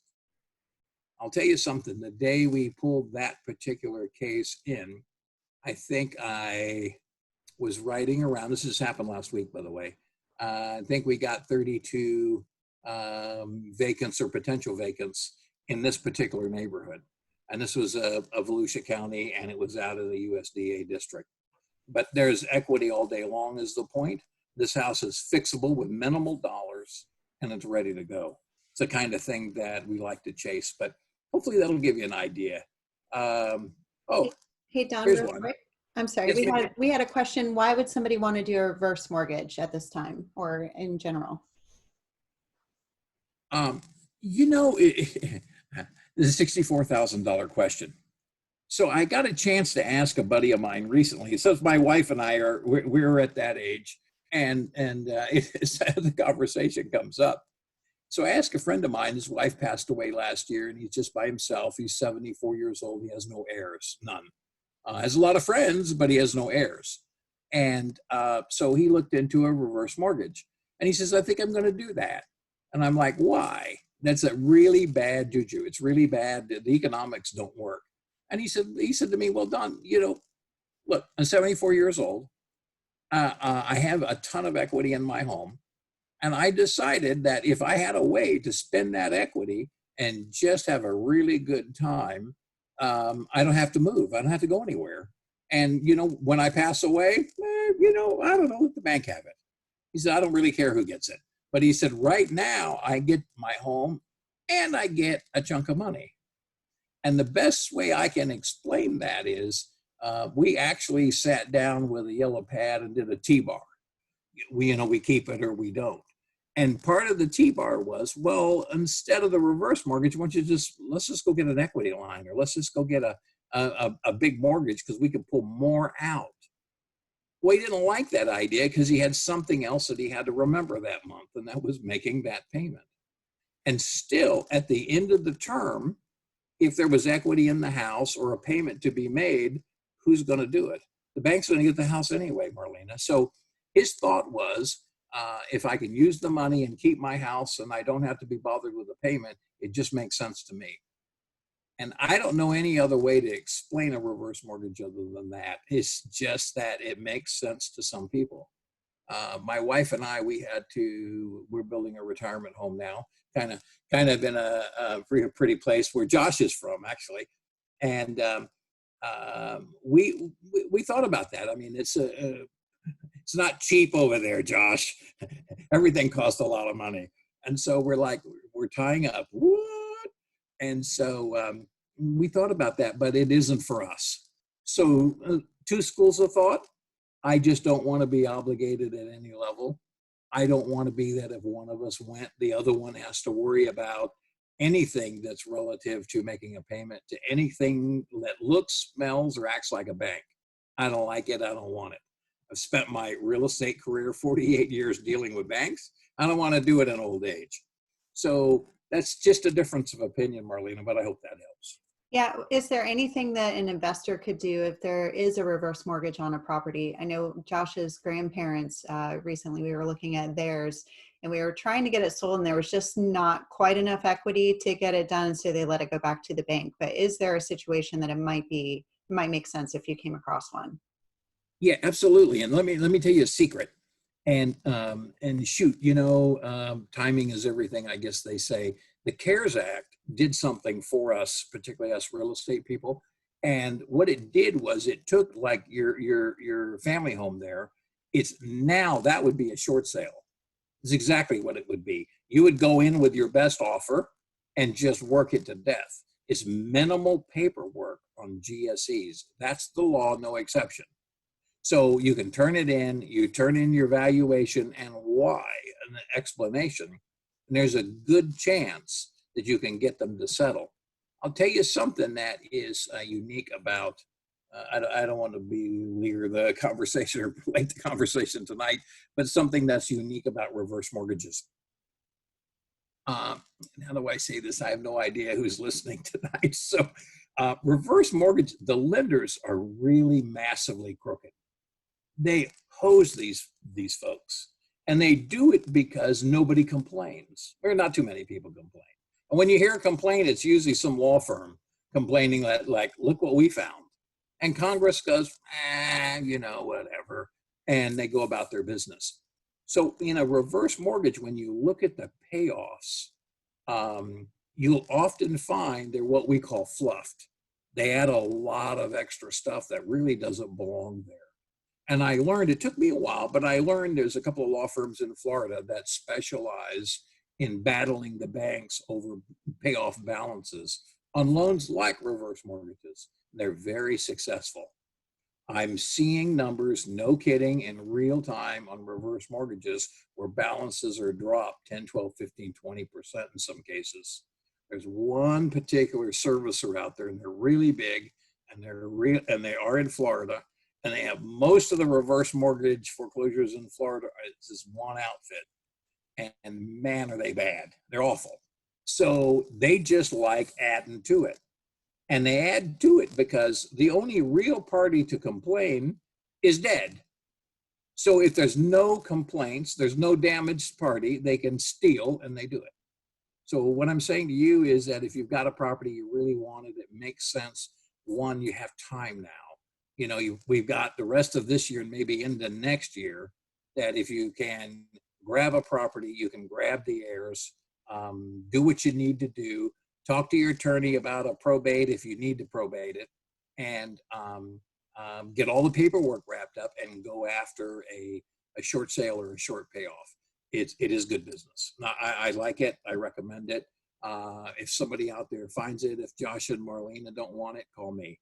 I'll tell you something, the day we pulled that particular case in, I think I was writing around, this just happened last week, by the way. I think we got 32 vacants or potential vacants in this particular neighborhood. And this was of Volusia County, and it was out of the USDA district. But there's equity all day long is the point. This house is fixable with minimal dollars, and it's ready to go. It's the kind of thing that we like to chase, but hopefully that'll give you an idea. Oh, Hey, Don, here's real one. quick. I'm sorry. Yes, We had a question. Why would somebody want to do a reverse mortgage at this time or in general? You know, this is a $64,000 question. So I got a chance to ask a buddy of mine recently. So my wife and I we're at that age, and the conversation comes up. So I asked a friend of mine. His wife passed away last year, and he's just by himself. He's 74 years old. He has no heirs, none. Has a lot of friends, but he has no heirs. And so he looked into a reverse mortgage, and he says, "I think I'm going to do that." And I'm like, "Why?" That's a really bad juju. It's really bad. The economics don't work. And he said to me, "Well, Don, look, I'm 74 years old. I have a ton of equity in my home. And I decided that if I had a way to spend that equity and just have a really good time, I don't have to move. I don't have to go anywhere. And, when I pass away, I don't know, let the bank have it." He said, "I don't really care who gets it." But he said, "Right now, I get my home and I get a chunk of money." And the best way I can explain that is we actually sat down with a yellow pad and did a T-bar. We keep it or we don't. And part of the T-bar was, well, instead of the reverse mortgage, let's just go get an equity line, or let's just go get a big mortgage because we can pull more out. Well, he didn't like that idea because he had something else that he had to remember that month, and that was making that payment. And still, at the end of the term, if there was equity in the house or a payment to be made, who's going to do it? The bank's going to get the house anyway, Marlena. So his thought was, if I can use the money and keep my house and I don't have to be bothered with the payment, it just makes sense to me. And I don't know any other way to explain a reverse mortgage other than that. It's just that it makes sense to some people. My wife and I, we're building a retirement home now, kind of in a pretty place where Josh is from, actually. And we thought about that. I mean, it's not cheap over there, Josh. Everything costs a lot of money. And so we're tying up. What? And so we thought about that, but it isn't for us. So two schools of thought. I just don't want to be obligated at any level. I don't want to be that if one of us went, the other one has to worry about anything that's relative to making a payment to anything that looks, smells, or acts like a bank. I don't like it. I don't want it. I've spent my real estate career, 48 years dealing with banks. I don't want to do it in old age. So that's just a difference of opinion, Marlena, but I hope that helps. Yeah. Is there anything that an investor could do if there is a reverse mortgage on a property? I know Josh's grandparents, recently we were looking at theirs and we were trying to get it sold and there was just not quite enough equity to get it done. So they let it go back to the bank. But is there a situation that it might make sense if you came across one? Yeah, absolutely. And let me tell you a secret. And shoot, timing is everything, I guess they say. The CARES Act did something for us, particularly us real estate people. And what it did was it took like your family home there. It's now that would be a short sale. It's exactly what it would be. You would go in with your best offer and just work it to death. It's minimal paperwork on GSEs. That's the law, no exception. So you can turn it in, you turn in your valuation and why, an explanation, and there's a good chance that you can get them to settle. I'll tell you something that is unique about, I don't want to leer the conversation or relate the conversation tonight, but something that's unique about reverse mortgages. How do I say this? I have no idea who's listening tonight. So reverse mortgage, the lenders are really massively crooked. They hose these folks, and they do it because nobody complains, or not too many people complain. And when you hear a complaint, it's usually some law firm complaining that, like, look what we found. And Congress goes, whatever, and they go about their business. So in a reverse mortgage, when you look at the payoffs, you'll often find they're what we call fluffed. They add a lot of extra stuff that really doesn't belong there. And I learned, it took me a while, but I learned there's a couple of law firms in Florida that specialize in battling the banks over payoff balances on loans like reverse mortgages. They're very successful. I'm seeing numbers, no kidding, in real time on reverse mortgages where balances are dropped 10, 12, 15, 20% in some cases. There's one particular servicer out there, and they're really big, and they are in Florida, and they have most of the reverse mortgage foreclosures in Florida. It's this one outfit, and man, are they bad. They're awful. So they just like adding to it. And they add to it because the only real party to complain is dead. So if there's no complaints, there's no damaged party, they can steal, and they do it. So what I'm saying to you is that if you've got a property you really wanted, it makes sense. One, you have time now. You know, we've got the rest of this year and maybe into next year, that if you can grab a property, you can grab the heirs, do what you need to do. Talk to your attorney about a probate if you need to probate it, and get all the paperwork wrapped up and go after a short sale or a short payoff. It is good business. I like it. I recommend it. If somebody out there finds it, if Josh and Marlena don't want it, call me.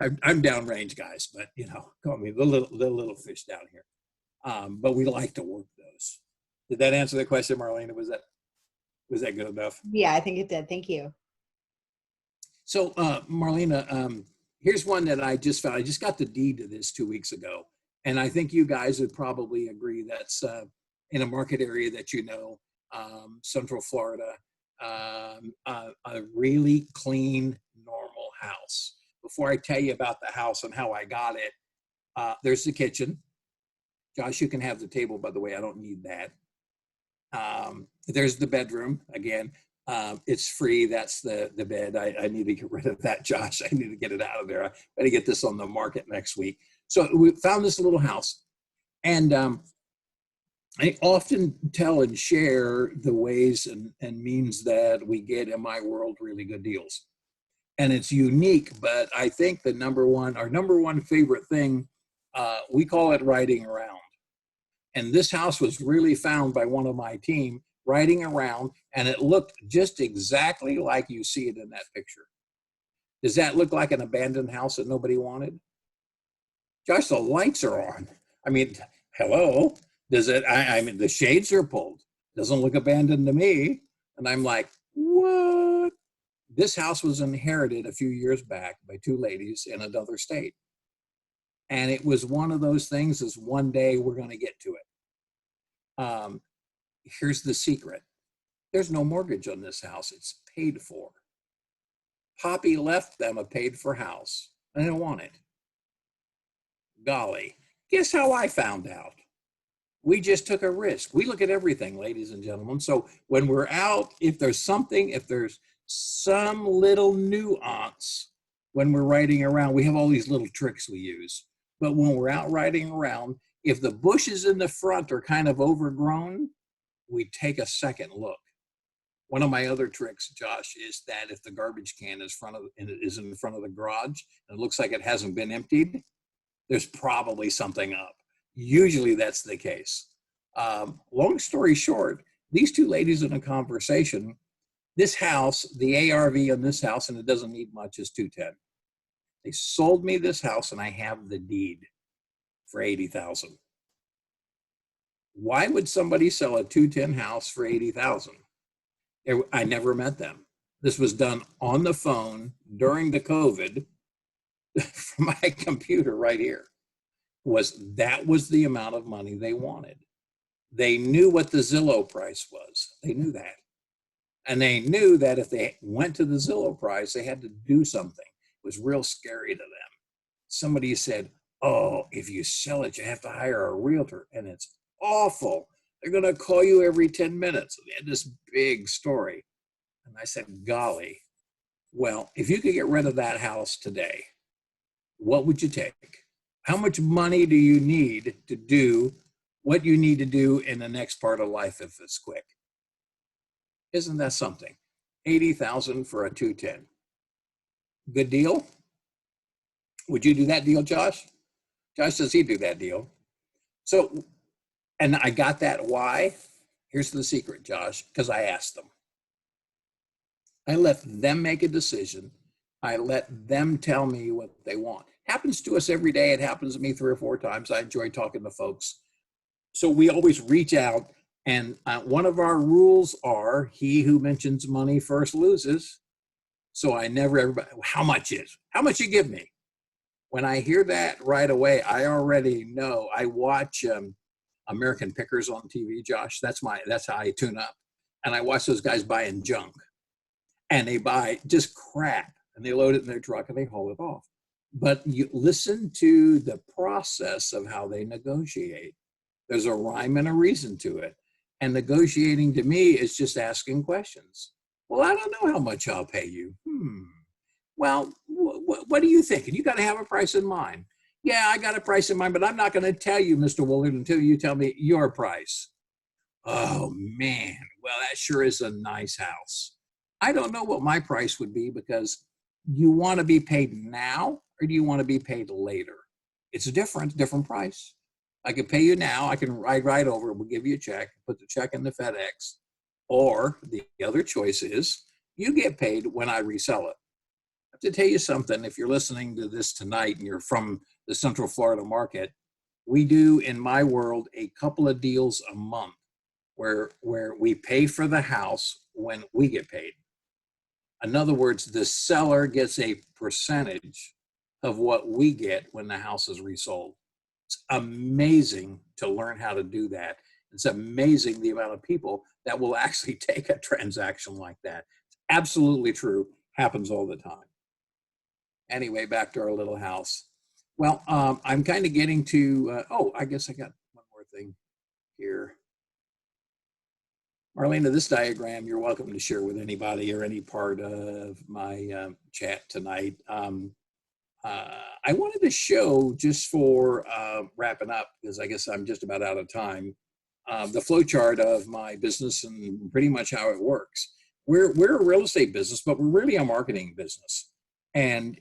I'm downrange, guys, but you know, call me the little fish down here. But we like to work those. Did that answer the question, Marlena? Was that good enough? Yeah, I think it did. Thank you. So, Marlena, here's one that I just found. I just got the deed to this 2 weeks ago. And I think you guys would probably agree that's in a market area that you know, Central Florida, a really clean, normal house. Before I tell you about the house and how I got it, there's the kitchen. Josh, you can have the table, by the way. I don't need that. There's the bedroom. Again, it's free. That's the bed. I need to get rid of that, Josh. I need to get it out of there. I better get this on the market next week. So we found this little house, and I often tell and share the ways and means that we get, in my world, really good deals. And it's unique, but I think our number one favorite thing, we call it riding around. And this house was really found by one of my team riding around, and it looked just exactly like you see it in that picture. Does that look like an abandoned house that nobody wanted? Josh, the lights are on. I mean, hello. Does it? I mean, the shades are pulled. Doesn't look abandoned to me. And I'm like, what? This house was inherited a few years back by two ladies in another state. And it was one of those things is one day we're going to get to it. Here's the secret. There's no mortgage on this house. It's paid for. Poppy left them a paid for house. I didn't want it. Golly, guess how I found out? We just took a risk. We look at everything, ladies and gentlemen. So when we're out, if there's some little nuance when we're riding around, we have all these little tricks we use. But when we're out riding around, if the bushes in the front are kind of overgrown, we take a second look. One of my other tricks, Josh, is that if the garbage can is in front of the garage and it looks like it hasn't been emptied, there's probably something up. Usually that's the case. Long story short, these two ladies in a conversation, this house, the ARV on this house, and it doesn't need much, is 210. They sold me this house and I have the deed for $80,000. Why would somebody sell a 210 house for $80,000? I never met them. This was done on the phone during the COVID from my computer right here. That was the amount of money they wanted. They knew what the Zillow price was. They knew that. And they knew that if they went to the Zillow price, they had to do something. It was real scary to them. Somebody said, oh, if you sell it, you have to hire a realtor. And it's awful. They're going to call you every 10 minutes. And they had this big story. And I said, golly, well, if you could get rid of that house today, what would you take? How much money do you need to do what you need to do in the next part of life if it's quick? Isn't that something? 80,000 for a 210. Good deal? Would you do that deal, Josh? Josh says he'd do that deal. So, and I got that. Why? Here's the secret, Josh, because I asked them. I let them make a decision. I let them tell me what they want. Happens to us every day. It happens to me 3 or 4 times. I enjoy talking to folks. So we always reach out. And one of our rules are he who mentions money first loses. So I never, everybody, how much you give me? When I hear that right away, I already know. I watch American Pickers on TV, Josh. That's how I tune up. And I watch those guys buying junk. And they buy just crap. And they load it in their truck and they haul it off. But you listen to the process of how they negotiate. There's a rhyme and a reason to it. And negotiating to me is just asking questions. Well, I don't know how much I'll pay you. Well, what do you think? And you got to have a price in mind. Yeah, I got a price in mind, but I'm not going to tell you, Mr. Wollard, until you tell me your price. Oh, man. Well, that sure is a nice house. I don't know what my price would be because you want to be paid now or do you want to be paid later? It's a different price. I can pay you now. I can ride right over. We'll give you a check, put the check in the FedEx. Or the other choice is you get paid when I resell it. I have to tell you something. If you're listening to this tonight and you're from the Central Florida market, we do in my world a couple of deals a month where we pay for the house when we get paid. In other words, the seller gets a percentage of what we get when the house is resold. It's amazing to learn how to do that. It's amazing the amount of people that will actually take a transaction like that. It's absolutely true. Happens all the time. Anyway, back to our little house. Well, I'm kind of getting to, I guess I got one more thing here. Marlena, this diagram, you're welcome to share with anybody or any part of my chat tonight. I wanted to show, just for wrapping up, because I guess I'm just about out of time, the flow chart of my business and pretty much how it works. We're a real estate business, but we're really a marketing business. And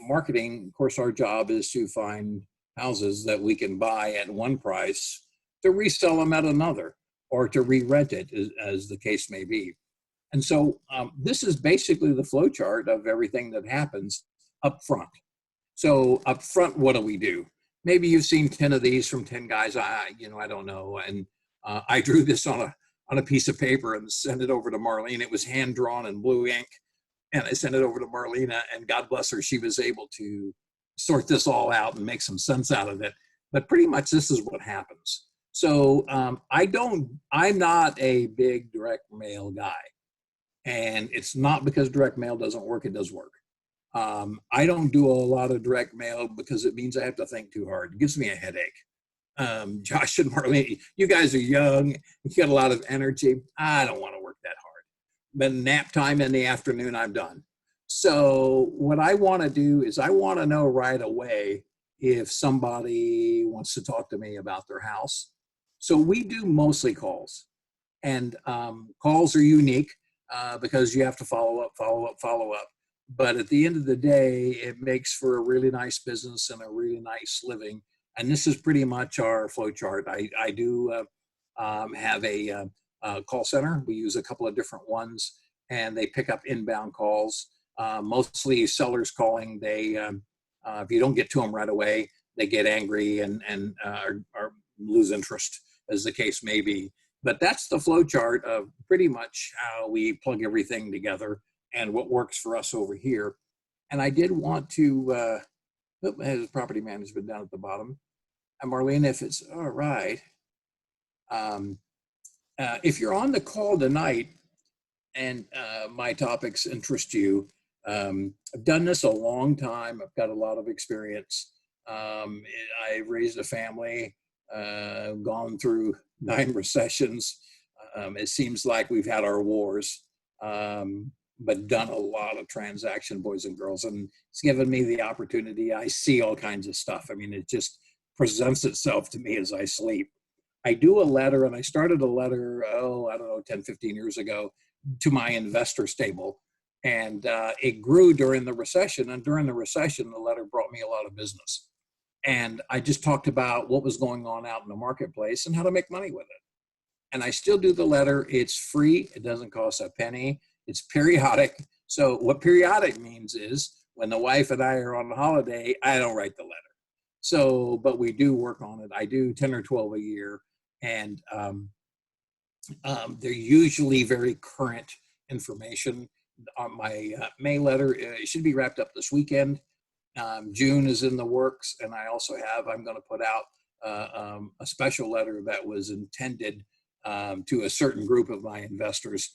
marketing, of course, our job is to find houses that we can buy at one price to resell them at another, or to re-rent it, as the case may be. And so this is basically the flow chart of everything that happens up front. So up front, what do? Maybe you've seen 10 of these from 10 guys. I don't know. And I drew this on a piece of paper and sent it over to Marlene. It was hand drawn in blue ink. And I sent it over to Marlena, and God bless her, she was able to sort this all out and make some sense out of it. But pretty much this is what happens. So I'm not a big direct mail guy. And it's not because direct mail doesn't work, it does work. I don't do a lot of direct mail because it means I have to think too hard. It gives me a headache. Josh and Marlene, you guys are young, you got a lot of energy. I don't want to work that hard. But nap time in the afternoon, I'm done. So what I want to do is I want to know right away if somebody wants to talk to me about their house. So we do mostly calls, and calls are unique because you have to follow up. But at the end of the day, it makes for a really nice business and a really nice living. And this is pretty much our flow chart. I do have a call center. We use a couple of different ones, and they pick up inbound calls, mostly sellers calling. They, if you don't get to them right away, they get angry and or lose interest, as the case may be. But that's the flow chart of pretty much how we plug everything together and what works for us over here. And I did want to, has property management down at the bottom. And Marlene, if it's all right, if you're on the call tonight and my topics interest you, I've done this a long time. I've got a lot of experience. I've raised a family, gone through 9 recessions. It seems like we've had our wars, but done a lot of transaction, boys and girls. And it's given me the opportunity. I see all kinds of stuff. I mean, it just presents itself to me as I sleep. I do a letter, and I started a letter, I don't know, 10, 15 years ago to my investor stable. And it grew during the recession. And during the recession, the letter brought me a lot of business. And I just talked about what was going on out in the marketplace and how to make money with it. And I still do the letter. It's free. It doesn't cost a penny. It's periodic. So what periodic means is when the wife and I are on holiday, I don't write the letter. So, but we do work on it. I do 10 or 12 a year. And they're usually very current information. On my May letter, it should be wrapped up this weekend. June is in the works. And I also I'm going to put out a special letter that was intended to a certain group of my investors,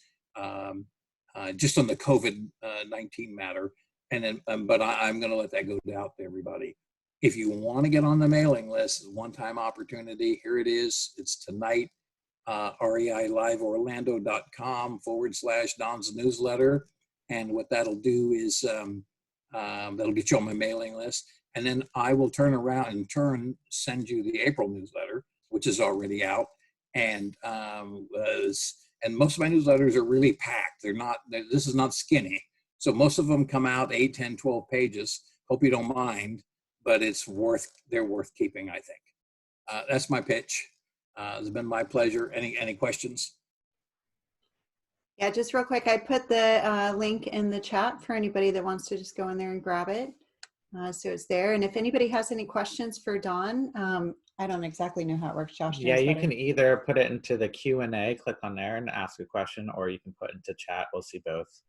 just on the COVID-19 matter. And then, but I'm going to let that go out to everybody. If you want to get on the mailing list, one-time opportunity, here it is. It's tonight, REI Live Orlando.com/Don's newsletter. And what that'll do is that'll get you on my mailing list. And then I will turn around and send you the April newsletter, which is already out. And most of my newsletters are really packed. This is not skinny. So most of them come out 8, 10, 12 pages. Hope you don't mind, but they're worth keeping, I think. That's my pitch. It's been my pleasure. Any questions? Yeah, just real quick, I put the link in the chat for anybody that wants to just go in there and grab it. So it's there. And if anybody has any questions for Don, I don't exactly know how it works, Josh. Yeah, you can either put it into the Q&A, click on there and ask a question, or you can put it into chat. We'll see both.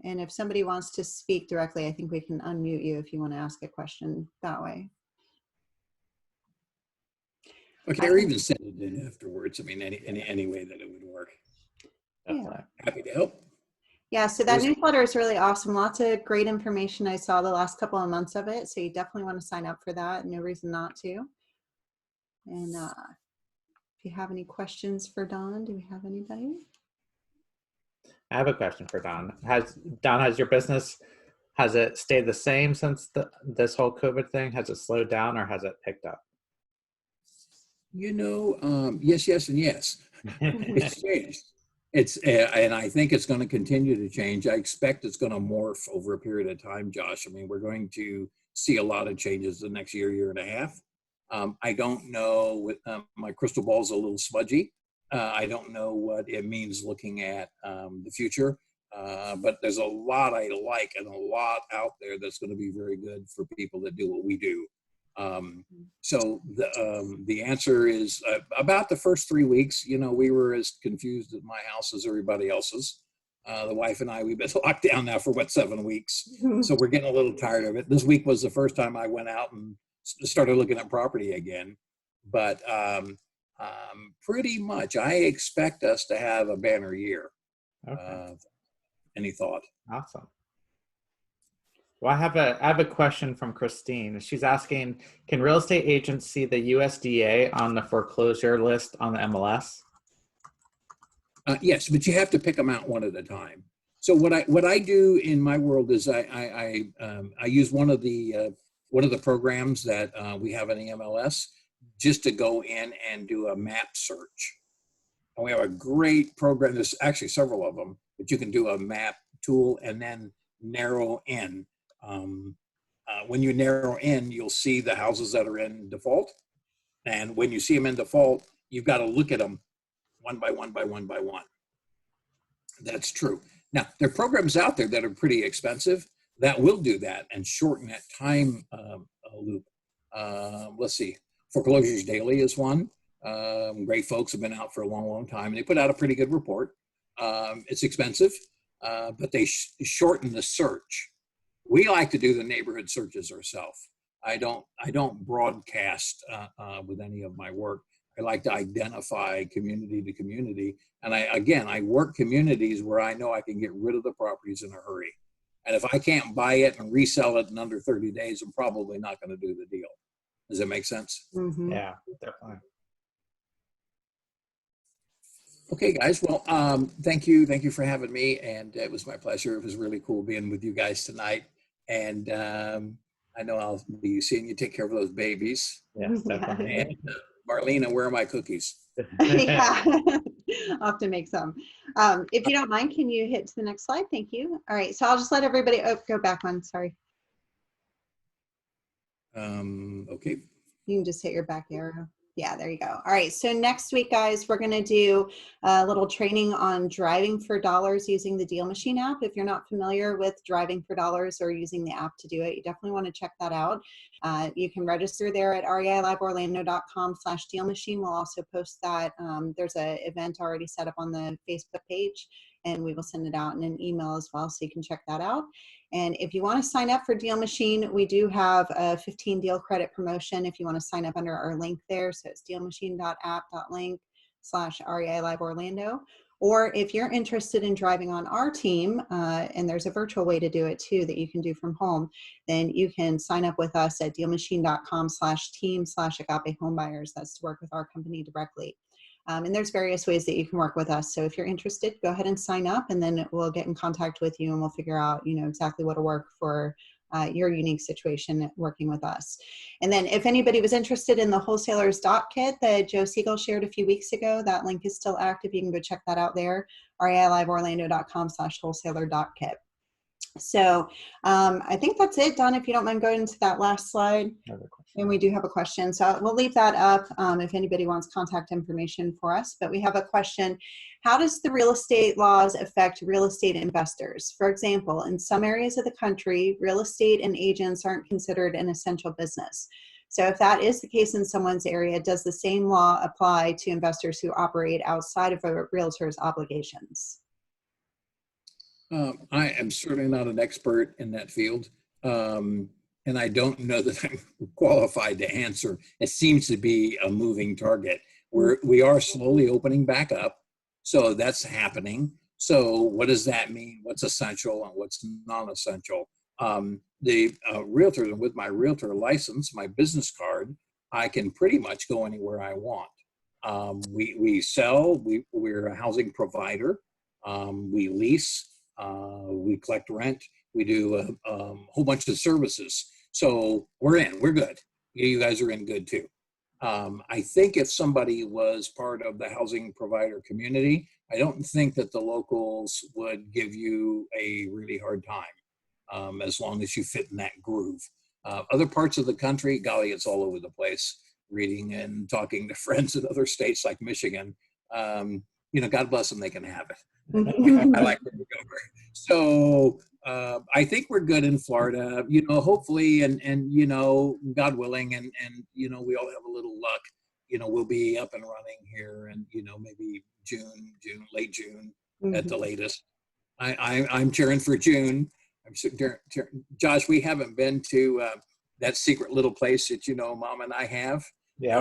And if somebody wants to speak directly, I think we can unmute you if you want to ask a question that way. Okay, or even send it in afterwards. I mean, any way that it would work. Yeah. Happy to help. Yeah, so that newsletter is really awesome. Lots of great information. I saw the last couple of months of it. So you definitely want to sign up for that. No reason not to. And if you have any questions for Don, do we have anybody? I have a question for Don. Has your business, has it stayed the same since this whole COVID thing? Has it slowed down or has it picked up? Yes, yes, and yes. It's changed. And I think it's going to continue to change. I expect it's going to morph over a period of time, Josh. I mean, we're going to see a lot of changes the next year and a half. I don't know, my crystal ball's a little smudgy. I don't know what it means looking at the future, but there's a lot I like and a lot out there that's going to be very good for people that do what we do. So the answer is about the first 3 weeks, we were as confused at my house as everybody else's. The wife and I, we've been locked down now for 7 weeks. So we're getting a little tired of it. This week was the first time I went out and started looking at property again. But pretty much, I expect us to have a banner year. Okay. Any thought? Awesome. Well, I have a question from Christine. She's asking, can real estate agents see the USDA on the foreclosure list on the MLS? Yes, but you have to pick them out one at a time. So what I do in my world is I use one of the programs that we have in the MLS just to go in and do a map search. And we have a great program. There's actually several of them, but you can do a map tool and then narrow in. When you narrow in, you'll see the houses that are in default. And when you see them in default, you've got to look at them one by one by one by one. That's true. Now, there are programs out there that are pretty expensive that will do that and shorten that time loop. Let's see. Foreclosures Daily is one. Great folks have been out for a long, long time. And they put out a pretty good report. It's expensive, but they shorten the search. We like to do the neighborhood searches ourselves. I don't broadcast with any of my work. I like to identify community to community. And I work communities where I know I can get rid of the properties in a hurry. And if I can't buy it and resell it in under 30 days, I'm probably not going to do the deal. Does that make sense? Mm-hmm. Yeah, definitely. Okay, guys. Well, thank you. Thank you for having me. And it was my pleasure. It was really cool being with you guys tonight. And I know I'll be seeing you take care of those babies. Yes, definitely. And Marlena, where are my cookies? Yeah, I'll have to make some. If you don't mind, can you hit to the next slide? Thank you. All right, so I'll just let everybody, oh, go back one, sorry. Okay. You can just hit your back arrow. Yeah, there you go. All right, so next week, guys, we're going to do a little training on driving for dollars using the Deal Machine app. If you're not familiar with driving for dollars or using the app to do it, you definitely want to check that out. You can register there at reiliveorlando.com/Deal Machine. We'll also post that. There's an event already set up on the Facebook page, and we will send it out in an email as well, so you can check that out. And if you want to sign up for Deal Machine, we do have a 15 deal credit promotion if you want to sign up under our link there. So it's dealmachine.app.link/REI Live Orlando. Or if you're interested in driving on our team, and there's a virtual way to do it too that you can do from home, then you can sign up with us at dealmachine.com/team/Agape Homebuyers. That's to work with our company directly. And there's various ways that you can work with us. So if you're interested, go ahead and sign up, and then we'll get in contact with you and we'll figure out, exactly what will work for your unique situation working with us. And then if anybody was interested in the wholesaler's dot kit that Joe Siegel shared a few weeks ago, that link is still active. You can go check that out there, reiliveorlando.com/wholesaler.kit. So I think that's it. Don, if you don't mind going into that last slide. And we do have a question. So we'll leave that up if anybody wants contact information for us. But we have a question. How does the real estate laws affect real estate investors? For example, in some areas of the country, real estate and agents aren't considered an essential business. So if that is the case in someone's area, does the same law apply to investors who operate outside of a realtor's obligations? I am certainly not an expert in that field. And I don't know that I'm qualified to answer. It seems to be a moving target. We are slowly opening back up. So that's happening. So what does that mean? What's essential and what's non-essential? The realtor, with my realtor license, my business card, I can pretty much go anywhere I want. We sell, we're a housing provider. We lease, we collect rent. We do a whole bunch of services. So we're good. You guys are in good too. I think if somebody was part of the housing provider community, I don't think that the locals would give you a really hard time as long as you fit in that groove. Other parts of the country, golly, it's all over the place. Reading and talking to friends in other states like Michigan, God bless them, they can have it. I like where we go. So I think we're good in Florida, hopefully, and God willing, and we all have a little luck, we'll be up and running here, and maybe late June at the latest. I'm cheering for June. Josh, we haven't been to that secret little place that Mom and I have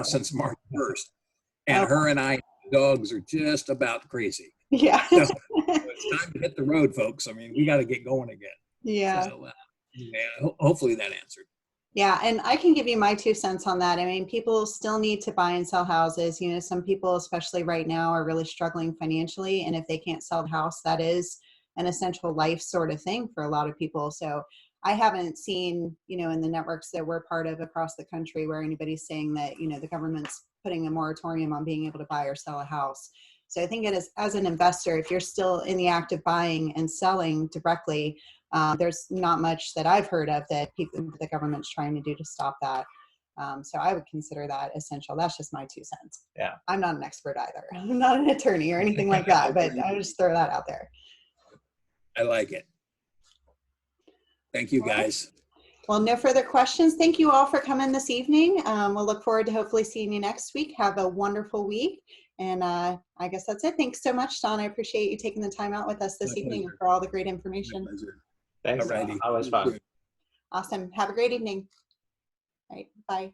since March 1st, and her and I dogs are just about crazy. Yeah. So it's time to hit the road, folks. I mean, we got to get going again. Yeah. So, hopefully that answered. Yeah, and I can give you my 2 cents on that. I mean, people still need to buy and sell houses. Some people, especially right now, are really struggling financially. And if they can't sell the house, that is an essential life sort of thing for a lot of people. So I haven't seen, in the networks that we're part of across the country where anybody's saying that, the government's putting a moratorium on being able to buy or sell a house. So I think it is, as an investor, if you're still in the act of buying and selling directly, there's not much that I've heard of that the government's trying to do to stop that. So I would consider that essential. That's just my 2 cents. Yeah. I'm not an expert either. I'm not an attorney or anything like that, but I just throw that out there. I like it. Thank you, guys. Well, no further questions. Thank you all for coming this evening. We'll look forward to hopefully seeing you next week. Have a wonderful week. And I guess that's it. Thanks so much, Don. I appreciate you taking the time out with us this evening for all the great information. Thanks. Alrighty. That was fun. Awesome. Have a great evening. All right. Bye.